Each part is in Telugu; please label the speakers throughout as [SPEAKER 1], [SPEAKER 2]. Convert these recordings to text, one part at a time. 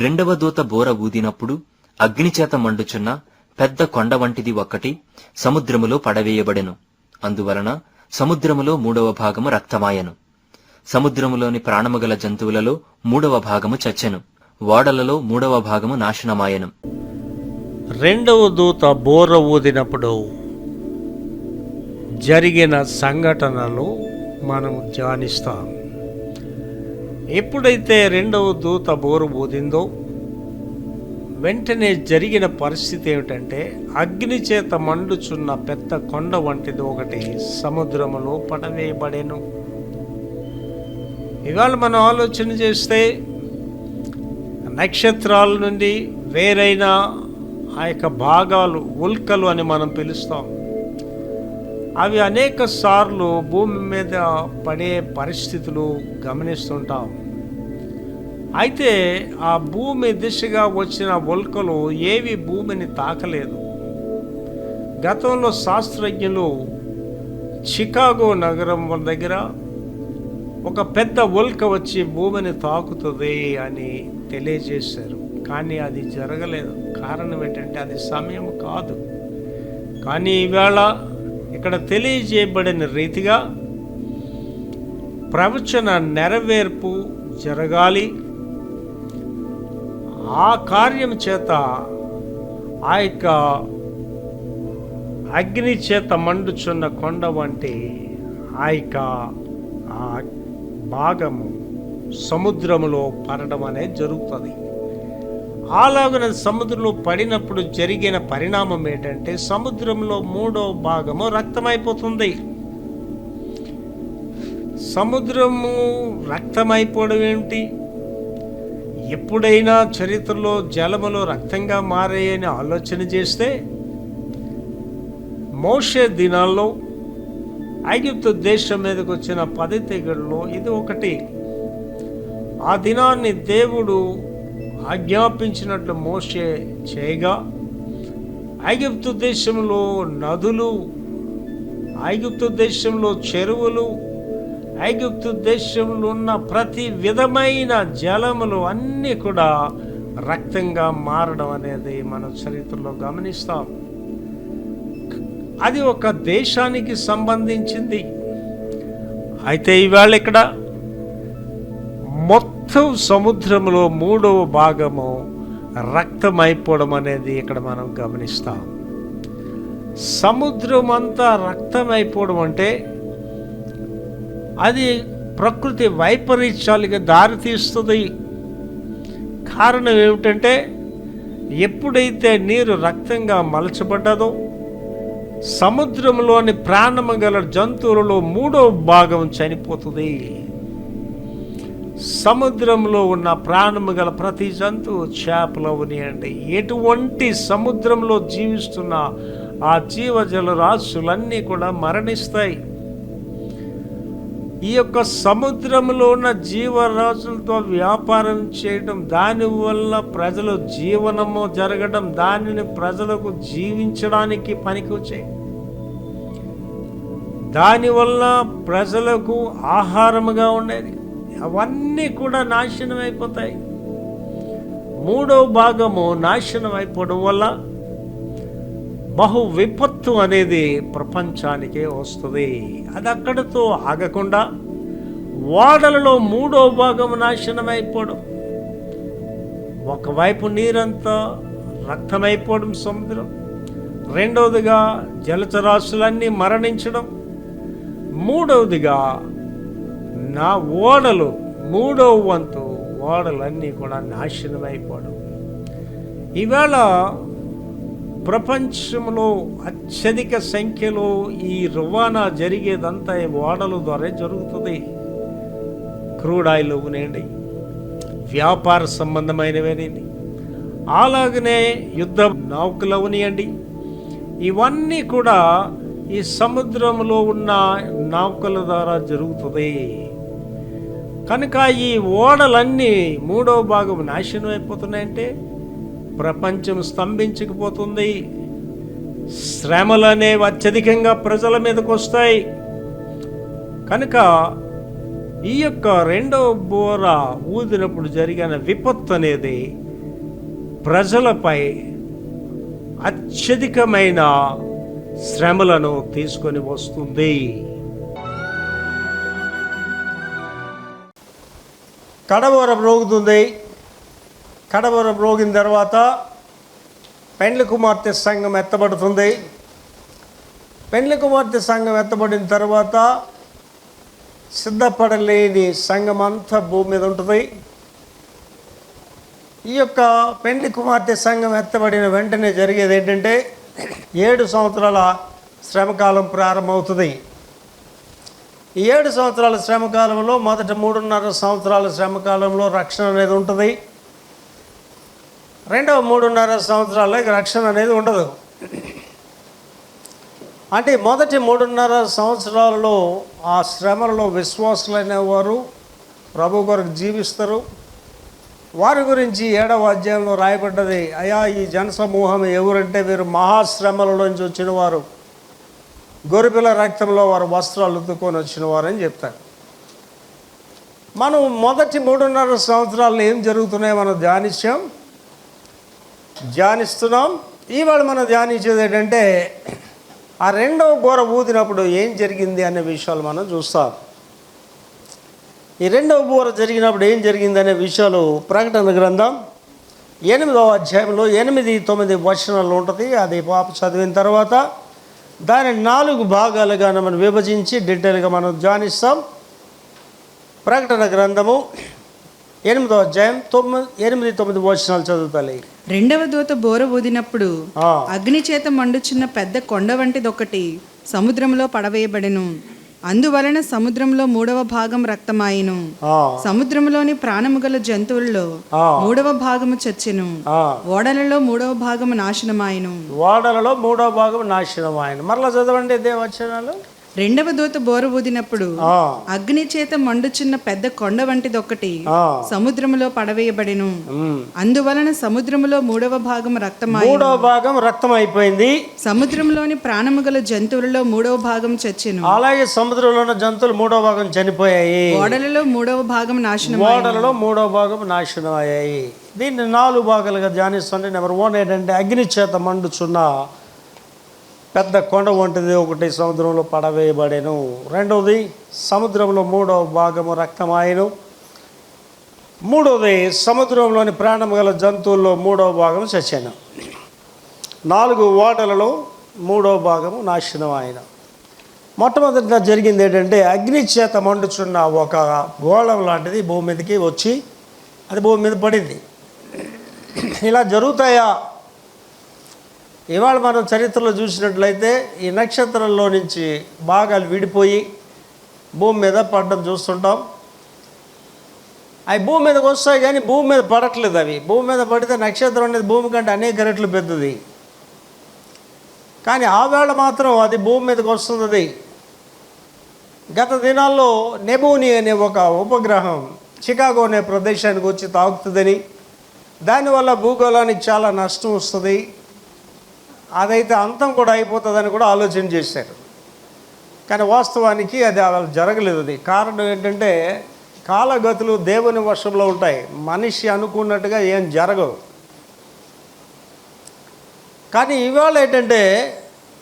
[SPEAKER 1] రెండవ దూత బోర ఊదినప్పుడు అగ్నిచేత మండుచున్న పెద్ద కొండ వంటిది ఒక్కటి సముద్రములో పడవేయబడెను. అందువలన సముద్రములో 3వ భాగము రక్తమాయెను. సముద్రములోని ప్రాణముగల జంతువులలో 3వ భాగము చచ్చెను. ఓడలలో 3వ భాగము నాశనమాయెను.
[SPEAKER 2] రెండవ దూత బోర ఊదినప్పుడు జరిగిన సంఘటనలు మనము ధ్యానిస్తాం. ఎప్పుడైతే రెండవ దూత బోర ఊదిందో వెంటనే జరిగిన పరిస్థితి ఏమిటంటే, అగ్ని చేత మండుచున్న పెద్ద కొండ వంటిది ఒకటి సముద్రములో పడవేయబడెను. ఇవాళ మనం ఆలోచన చేస్తే నక్షత్రాల నుండి వేరైన ఆ యొక్క భాగాలు ఉల్కలు అని మనం పిలుస్తాం. అవి అనేక సార్లు భూమి మీద పడే పరిస్థితులు గమనిస్తుంటాం. అయితే ఆ భూమి దిశగా వచ్చిన ఉల్కలు ఏవి భూమిని తాకలేదు. గతంలో శాస్త్రజ్ఞులు చికాగో నగరం దగ్గర ఒక పెద్ద ఉల్క వచ్చి భూమిని తాకుతుంది అని తెలియజేశారు. కానీ అది జరగలేదు. కారణం ఏంటంటే అది సమయం కాదు. కానీ ఈవేళ ఇక్కడ తెలియజేయబడిన రీతిగా ప్రవచన నెరవేర్పు జరగాలి. ఆ కార్యం చేత ఆ యొక్క అగ్ని చేత మండుచున్న కొండ వంటి ఆ యొక్క భాగము సముద్రములో పడడం అనేది జరుగుతుంది. అలాగన సముద్రంలో పడినప్పుడు జరిగిన పరిణామం ఏంటంటే, సముద్రంలో 3వ భాగము రక్తమైపోతుంది. సముద్రము రక్తమైపోవడం ఏమిటి? ఎప్పుడైనా చరిత్రలో జలములో రక్తంగా మారాయని ఆలోచన చేస్తే, మోషే దినాల్లో ఐగుప్తు దేశం మీదకి వచ్చిన 10 తెగుళ్ళలో ఇది ఒకటి. ఆ దినాన్ని దేవుడు ఆజ్ఞాపించినట్లు మోషే చేయగా, ఐగుప్తు దేశంలో నదులు, ఐగుప్తు దేశంలో చెరువులు, ఐగుప్తు దేశంలో ఉన్న ప్రతి విధమైన జలములు అన్నీ కూడా రక్తంగా మారడం అనేది మన చరిత్రలో గమనిస్తాం. అది ఒక దేశానికి సంబంధించింది. అయితే ఈవేళ ఇక్కడ మొత్తం సముద్రంలో 3వ భాగము రక్తమైపోవడం అనేది ఇక్కడ మనం గమనిస్తాం. సముద్రం అంతా రక్తమైపోవడం అంటే అది ప్రకృతి వైపరీత్యాలుగా దారితీస్తుంది. కారణం ఏమిటంటే, ఎప్పుడైతే నీరు రక్తంగా మలచబడ్డదో సముద్రంలోని ప్రాణము గల జంతువులలో 3వ భాగం చనిపోతుంది. సముద్రంలో ఉన్న ప్రాణము గల ప్రతి జంతువు, చేపలు అవనియండి, ఎటువంటి సముద్రంలో జీవిస్తున్న ఆ జీవజల రాశులన్నీ కూడా మరణిస్తాయి. ఈ యొక్క సముద్రంలో ఉన్న జీవరాశులతో వ్యాపారం చేయడం, దానివల్ల ప్రజలు జీవనము జరగడం, దానిని ప్రజలకు జీవించడానికి పనికొచ్చాయి. దానివల్ల ప్రజలకు ఆహారముగా ఉండేది, అవన్నీ కూడా నాశనం అయిపోతాయి. 3వ భాగము నాశనం అయిపోవడం వల్ల బహు విపత్తు అనేది ప్రపంచానికే వస్తుంది. అది అక్కడితో ఆగకుండా ఓడలలో 3వ భాగము నాశనం అయిపోవడం, ఒకవైపు నీరంతా రక్తమైపోవడం సముద్రం, రెండవదిగా జలచరాశులన్నీ మరణించడం, మూడవదిగా నా ఓడలు 3వ వంతు ఓడలన్నీ కూడా నాశనం అయిపోవడం. ఈవేళ ప్రపంచంలో అత్యధిక సంఖ్యలో ఈ రవాణా జరిగేదంతా ఓడల ద్వారా జరుగుతుంది. క్రూడ్ ఆయిల్ అవునండి, వ్యాపార సంబంధమైనవేనండి, అలాగనే యుద్ధ నౌకలు అవనియండి, ఇవన్నీ కూడా ఈ సముద్రంలో ఉన్న నౌకల ద్వారా జరుగుతుంది. కనుక ఈ ఓడలన్నీ 3వ భాగం నాశనం అయిపోతున్నాయంటే ప్రపంచం స్తంభించకపోతుంది. శ్రమలు అనేవి అత్యధికంగా ప్రజల మీదకు వస్తాయి. కనుక ఈ యొక్క 2వ బోర ఊదినప్పుడు జరిగిన విపత్తు అనేది ప్రజలపై అత్యధికమైన శ్రమలను తీసుకొని వస్తుంది. కడవరం రోగుతుంది. కడవరం రోగిన తర్వాత పెండ్లి కుమార్తె సంఘం ఎత్తబడుతుంది. పెండ్లి కుమార్తె సంఘం ఎత్తబడిన తర్వాత సిద్ధపడలేని సంఘం అంతా భూమి మీద ఉంటుంది. ఈ యొక్క పెండ్లి కుమార్తె సంఘం ఎత్తబడిన వెంటనే జరిగేది ఏంటంటే 7 సంవత్సరాల శ్రమకాలం ప్రారంభమవుతుంది. ఈ 7 సంవత్సరాల శ్రమకాలంలో మొదటి 3.5 సంవత్సరాల శ్రమకాలంలో రక్షణ అనేది ఉంటుంది. రెండవ 3.5 సంవత్సరాల్లో రక్షణ అనేది ఉండదు. అంటే మొదటి 3.5 సంవత్సరాలలో ఆ శ్రమలలో విశ్వాసులైన వారు ప్రభు కొరకు జీవిస్తారు. వారి గురించి 7వ అధ్యాయంలో రాయబడ్డది, అయా ఈ జనసమూహం ఎవరంటే వీరు మహాశ్రమలలోంచి వచ్చిన వారు, గొర్రెపిల్ల రక్తంలో వారు వస్త్రాలు ఉతుక్కొని వచ్చిన వారు అని చెప్తారు. మనం మొదటి 3.5 సంవత్సరాలు ఏం జరుగుతున్నాయో మనం ధ్యానిస్తున్నాం. ఈవేళ మనం ధ్యానించేది ఏంటంటే ఆ రెండవ బోర ఊదినప్పుడు ఏం జరిగింది అనే విషయాలు మనం చూస్తాం. ఈ రెండవ బోర జరిగినప్పుడు ఏం జరిగింది అనే విషయాలు ప్రకటన గ్రంథం 8వ అధ్యాయంలో 8-9 వచనాలు ఉంటుంది. అది పాప చదివిన తర్వాత దాని 4 భాగాలుగా మనం విభజించి డీటెయిల్గా మనం ధ్యానిస్తాం. ప్రకటన గ్రంథము 8వ అధ్యాయం 8-9 వచనాలు చదువుతాయి.
[SPEAKER 3] రెండవ దూత బోర ఊదినప్పుడు అగ్ని చేత మండుచున్న పెద్ద కొండ వంటిదొకటి సముద్రంలో పడవేయబడెను. అందువలన సముద్రంలో 3వ భాగం రక్తమాయెను. సముద్రంలోని ప్రాణము గల జంతువుల్లో 3వ భాగము చచ్చెను. ఓడలలో 3వ భాగము నాశనమాయెను.
[SPEAKER 2] మరలా చదవండి ఇదే వచనాలు.
[SPEAKER 3] రెండవ దూత బోర ఊదినప్పుడు అగ్ని చేత మండుచున్న పెద్ద కొండ వంటిదొకటి సముద్రములో పడవేయబడెను. అందువలన సముద్రములో 3వ భాగం
[SPEAKER 2] రక్తమైపోయింది.
[SPEAKER 3] సముద్రంలోని ప్రాణము గల జంతువులలో 3వ భాగం చచ్చెను.
[SPEAKER 2] అలాగే సముద్రంలో ఉన్న జంతువులు 3వ భాగం చనిపోయాయి.
[SPEAKER 3] ఓడలలో 3వ భాగం
[SPEAKER 2] నాశనం అయ్యాయి. దీన్ని 4 భాగాలుగా ధ్యానిస్తుంటే నెంబర్ 1 ఏంటంటే అగ్ని చేత మండుచున్న పెద్ద కొండ వంటిది ఒకటి సముద్రంలో పడవేయబడేను. రెండవది సముద్రంలో 3వ భాగము రక్తమాయను. మూడవది సముద్రంలోని ప్రాణం గల జంతువుల్లో 3వ భాగం చచ్చాను. 4 ఓడలలో 3వ భాగము నాశనం ఆయన. మొట్టమొదటిగా జరిగింది ఏంటంటే అగ్ని చేత మండుచున్న ఒక గోళం లాంటిది భూమి మీదకి వచ్చి అది భూమి మీద పడింది. ఇలా జరుగుతాయా? ఇవాళ మనం చరిత్రలో చూసినట్లయితే ఈ నక్షత్రంలో నుంచి భాగాలు విడిపోయి భూమి మీద పడడం చూస్తుంటాం. అవి భూమి మీదకి వస్తాయి కానీ భూమి మీద పడట్లేదు. అవి భూమి మీద పడితే నక్షత్రం అనేది భూమి కంటే అనేక రెట్లు పెద్దది. కానీ ఆ వేళ మాత్రం అది భూమి మీదకి వస్తుంది. గత దినాల్లో నెబూని అనే ఒక ఉపగ్రహం చికాగో అనే ప్రదేశానికి వచ్చి తాకుతుందని, దానివల్ల భూగోళానికి చాలా నష్టం వస్తుంది, అదైతే అంతం కూడా అయిపోతుందని కూడా ఆలోచన చేశారు. కానీ వాస్తవానికి అది అలా జరగలేదు. అది కారణం ఏంటంటే కాలగతులు దేవుని వశంలో ఉంటాయి. మనిషి అనుకున్నట్టుగా ఏం జరగవు. కానీ ఇవాళ ఏంటంటే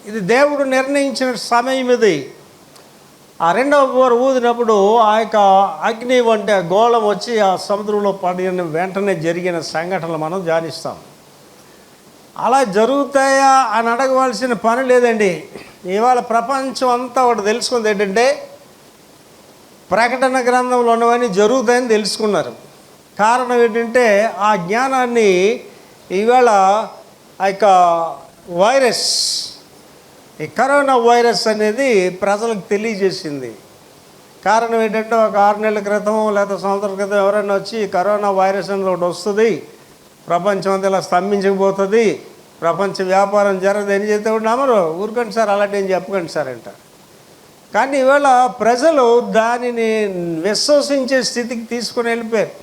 [SPEAKER 2] ఇది దేవుడు నిర్ణయించిన సమయం ఇది. ఆ రెండవ బోర ఊదినప్పుడు ఆ యొక్క అగ్ని వంటి గోళం వచ్చి ఆ సముద్రంలో పడిన వెంటనే జరిగిన సంఘటనలు మనం ధ్యానిస్తాం. అలా జరుగుతాయా అని అడగవలసిన పని లేదండి. ఇవాళ ప్రపంచం అంతా ఒకటి తెలుసుకుంది ఏంటంటే ప్రకటన గ్రంథంలో ఉన్నవన్నీ జరుగుతాయని తెలుసుకున్నారు. కారణం ఏంటంటే ఆ జ్ఞానాన్ని ఇవాళ ఆ యొక్క వైరస్, ఈ కరోనా వైరస్ అనేది ప్రజలకు తెలియజేసింది. కారణం ఏంటంటే ఒక 6 నెలల క్రితం లేదా సంవత్సరం క్రితం ఎవరైనా వచ్చి కరోనా వైరస్ అనేది ఒకటి వస్తుంది, ప్రపంచం అంతా ఇలా స్తంభించకపోతుంది, ప్రపంచ వ్యాపారం జరగదు అని చెప్తే కూడా నమ్మరు. ఊరుకోండి సార్, అలాంటి ఏం చెప్పకండి సార్ అంటారు. కానీ ఇవాళ ప్రజలు దానిని విశ్వసించే స్థితికి తీసుకుని వెళ్ళిపోయారు.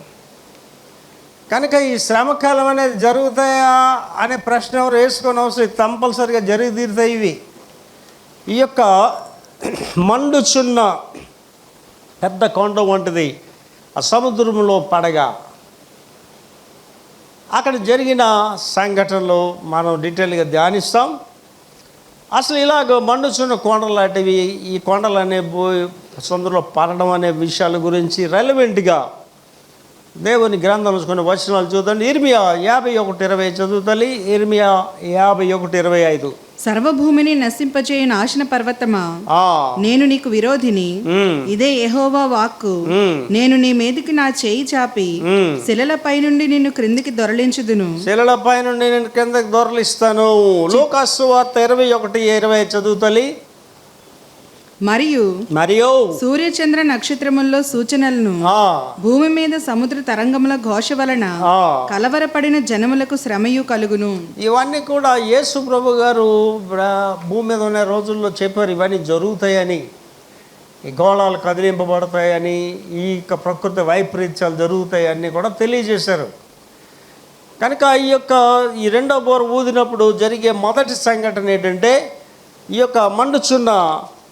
[SPEAKER 2] కనుక ఈ శ్రమకాలం అనేది జరుగుతాయా అనే ప్రశ్న ఎవరు వేసుకొని అవసరం, కంపల్సరిగా జరిగి తీరుతాయి ఇవి. ఈ యొక్క మండుచున్న పెద్ద కొండ వంటిది ఆ సముద్రంలో పడగా అక్కడ జరిగిన సంఘటనలు మనం డీటెయిల్గా ధ్యానిస్తాం. అసలు ఇలాగ మండుచున్న కొండలు లాంటివి, ఈ కొండలు అనే సముద్రంలో పడడం అనే విషయాల గురించి రెలవెంట్గా దేవుని గ్రంథంలో కొన్ని వచనాలు చూద్దాం. ఇర్మియా 51:20 చదువుతలి. ఇర్మియా 51:25.
[SPEAKER 3] సర్వభూమిని నశింపచేయ నాశన పర్వతమా, నేను నీకు విరోధిని, ఇదే యెహోవా వాక్కు. నేను నీ మీదికి నా చేయి చాపి శిలలపై నుండి నిన్ను క్రిందికి దొరలించుదును.
[SPEAKER 2] శిలలపై నుండి నేను క్రిందకి దొరలిస్తాను. లూకాసు సువార్త 21:20 చదువుతలి.
[SPEAKER 3] మరియు సూర్యచంద్ర నక్షత్రముల్లో సూచనలను, భూమి మీద సముద్ర తరంగముల ఘోష వలన కలవరపడిన జనములకు శ్రమయు కలుగును.
[SPEAKER 2] ఇవన్నీ కూడా యేసు ప్రభు గారు భూమి మీద ఉన్న రోజుల్లో చెప్పారు. ఇవన్నీ జరుగుతాయని, ఈ గోళాలు కదిలింపబడతాయని, ఈ ప్రకృతి వైపరీత్యాలు జరుగుతాయని కూడా తెలియజేశారు. కనుక ఈ రెండో బోర ఊదినప్పుడు జరిగే మొదటి సంఘటన ఏంటంటే, ఈ యొక్క మండుచున్న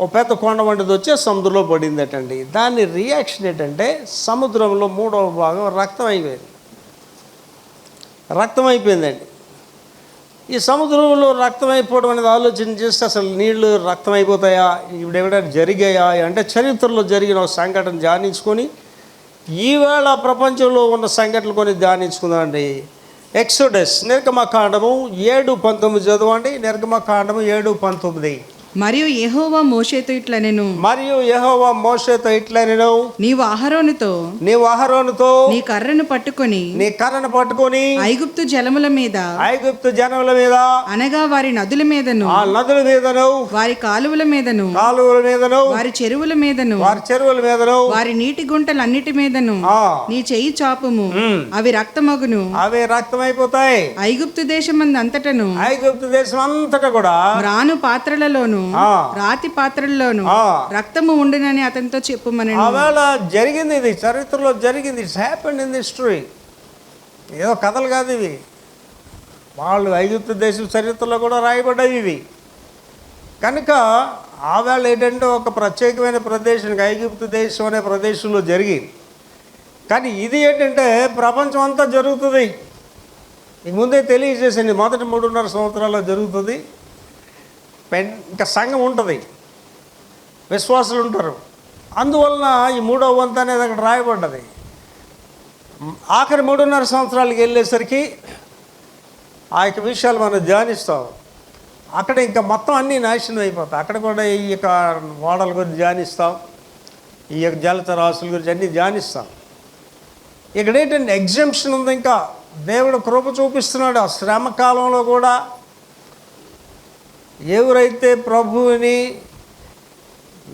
[SPEAKER 2] ఓ పెద్ద కొండ వంటిది వచ్చి సముద్రంలో పడిందటండి. దాని రియాక్షన్ ఏంటంటే, సముద్రంలో 3వ భాగం రక్తం అయిపోయిందండి. ఈ సముద్రంలో రక్తం అయిపోవడం అనేది ఆలోచన చేస్తే అసలు నీళ్లు రక్తం అయిపోతాయా, ఇప్పుడు ఎక్కడైనా జరిగాయా అంటే చరిత్రలో జరిగిన ఒక సంఘటన ధ్యానించుకొని ఈవేళ ప్రపంచంలో ఉన్న సంఘటనలు కొన్ని ధ్యానించుకుందామండి. ఎక్సోడస్ నిర్గమకాండము 7:19 చదవండి. నిర్గమకాండము 7:19.
[SPEAKER 3] మరియు యెహోవా మోషేతో ఇట్లనెను, నీవు అహరోనుతో నీ కర్రను పట్టుకొని ఐగుప్తు జనముల మీద అనగా వారి నదుల మీదను వారి కాలువల మీదను వారి చెరువుల మీదను వారి నీటి గుంటలన్నిటి మీదను నీ చెయ్యి చాపుము, అవి రక్తమగును.
[SPEAKER 2] అవి రక్తమైపోతాయి.
[SPEAKER 3] ఐగుప్తు దేశమందంతటను
[SPEAKER 2] కూడా
[SPEAKER 3] రాను పాత్రలలోను రాతి పాత్రల్లోను రక్తము ఉండునని అతనితో చెప్పుమని.
[SPEAKER 2] ఆవేళ జరిగింది, ఇది చరిత్రలో జరిగింది. It's happened in history. ఏదో కథలు కాదు ఇవి. వాళ్ళు ఐగుప్తు దేశం చరిత్రలో కూడా రాయబడ్డాయి ఇవి. కనుక ఆవేళ ఏంటంటే ఒక ప్రత్యేకమైన ప్రదేశానికి ఐగుప్తు దేశం అనే ప్రదేశంలో జరిగింది. కానీ ఇది ఏంటంటే ప్రపంచం అంతా జరుగుతుంది. ఈ ముందే తెలియజేసింది, మొదటి 3.5 సంవత్సరాల్లో జరుగుతుంది. ఇంకా సంఘం ఉంటుంది, విశ్వాసులు ఉంటారు. అందువలన ఈ 3వ వంతు అనేది అక్కడ రాయబడ్డది. ఆఖరి 3.5 సంవత్సరాలకి వెళ్ళేసరికి ఆ యొక్క విషయాలు మనం ధ్యానిస్తాం. అక్కడ ఇంకా మొత్తం అన్నీ నాశనం అయిపోతాయి. అక్కడ కూడా ఈ యొక్క ఓడల గురించి ధ్యానిస్తాం, ఈ యొక్క జలచరాశుల గురించి అన్నీ ధ్యానిస్తాం. ఇక్కడ ఏంటంటే ఎగ్జంప్షన్ ఉంది. ఇంకా దేవుడు కృప చూపిస్తున్నాడు. ఆ శ్రమ కాలంలో కూడా ఎవరైతే ప్రభువుని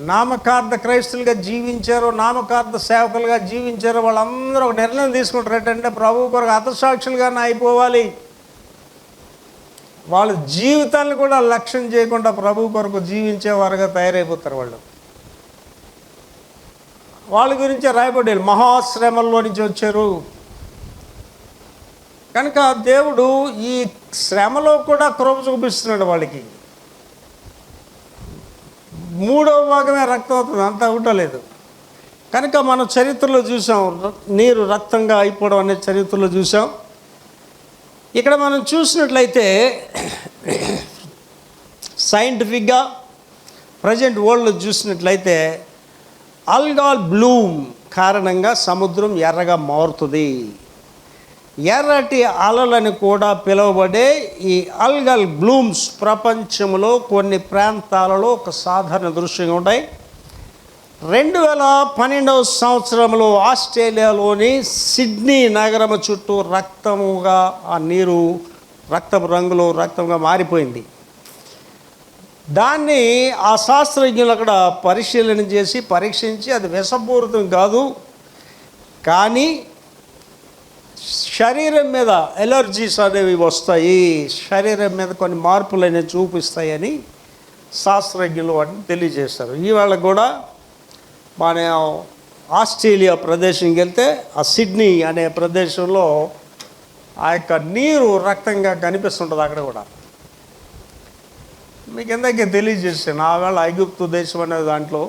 [SPEAKER 2] నామకార్థ క్రైస్తులుగా జీవించారో, నామకార్థ సేవకులుగా జీవించారో వాళ్ళందరూ ఒక నిర్ణయం తీసుకుంటారు. ఏంటంటే ప్రభు కొరకు హతసాక్షులుగానే అయిపోవాలి. వాళ్ళ జీవితాలను కూడా లక్ష్యం చేయకుండా ప్రభు కొరకు జీవించేవారుగా తయారైపోతారు. వాళ్ళ గురించే రాయబడ్డారు. మహాశ్రమల్లో నుంచి వచ్చారు. కనుక దేవుడు ఈ శ్రమలో కూడా కృప చూపిస్తున్నాడు వాళ్ళకి. 3వ భాగమే రక్తం అవుతుంది, అంతా ఉండలేదు. కనుక మనం చరిత్రలో చూసాం, నీరు రక్తంగా అయిపోవడం అనే చరిత్రలో చూసాం. ఇక్కడ మనం చూసినట్లయితే సైంటిఫిక్గా ప్రజెంట్ వరల్డ్లో చూసినట్లయితే అల్గాల్ బ్లూమ్ కారణంగా సముద్రం ఎర్రగా మారుతుంది. ఎర్రటి అలలని కూడా పిలువబడే ఈ అల్గల్ బ్లూమ్స్ ప్రపంచంలో కొన్ని ప్రాంతాలలో ఒక సాధారణ దృశ్యంగా ఉంటాయి. 2012వ సంవత్సరంలో ఆస్ట్రేలియాలోని సిడ్నీ నగరం చుట్టూ రక్తముగా ఆ నీరు రక్తపు రంగులో రక్తంగా మారిపోయింది. దాన్ని ఆ శాస్త్రజ్ఞులు అక్కడ పరిశీలన చేసి పరీక్షించి అది విషపూరితం కాదు, కానీ శరీరం మీద ఎలర్జీస్ అనేవి వస్తాయి, శరీరం మీద కొన్ని మార్పులు అనేవి చూపిస్తాయని శాస్త్రజ్ఞులు వాటిని తెలియజేస్తారు. ఈవేళ కూడా మన ఆస్ట్రేలియా ప్రదేశంకి వెళ్తే ఆ సిడ్నీ అనే ప్రదేశంలో ఆ యొక్క నీరు రక్తంగా కనిపిస్తుంటుంది. అక్కడ కూడా మీకు ఎందాకే తెలియజేసాను. ఆవేళ ఐగుప్తు దేశం అనే దాంట్లో,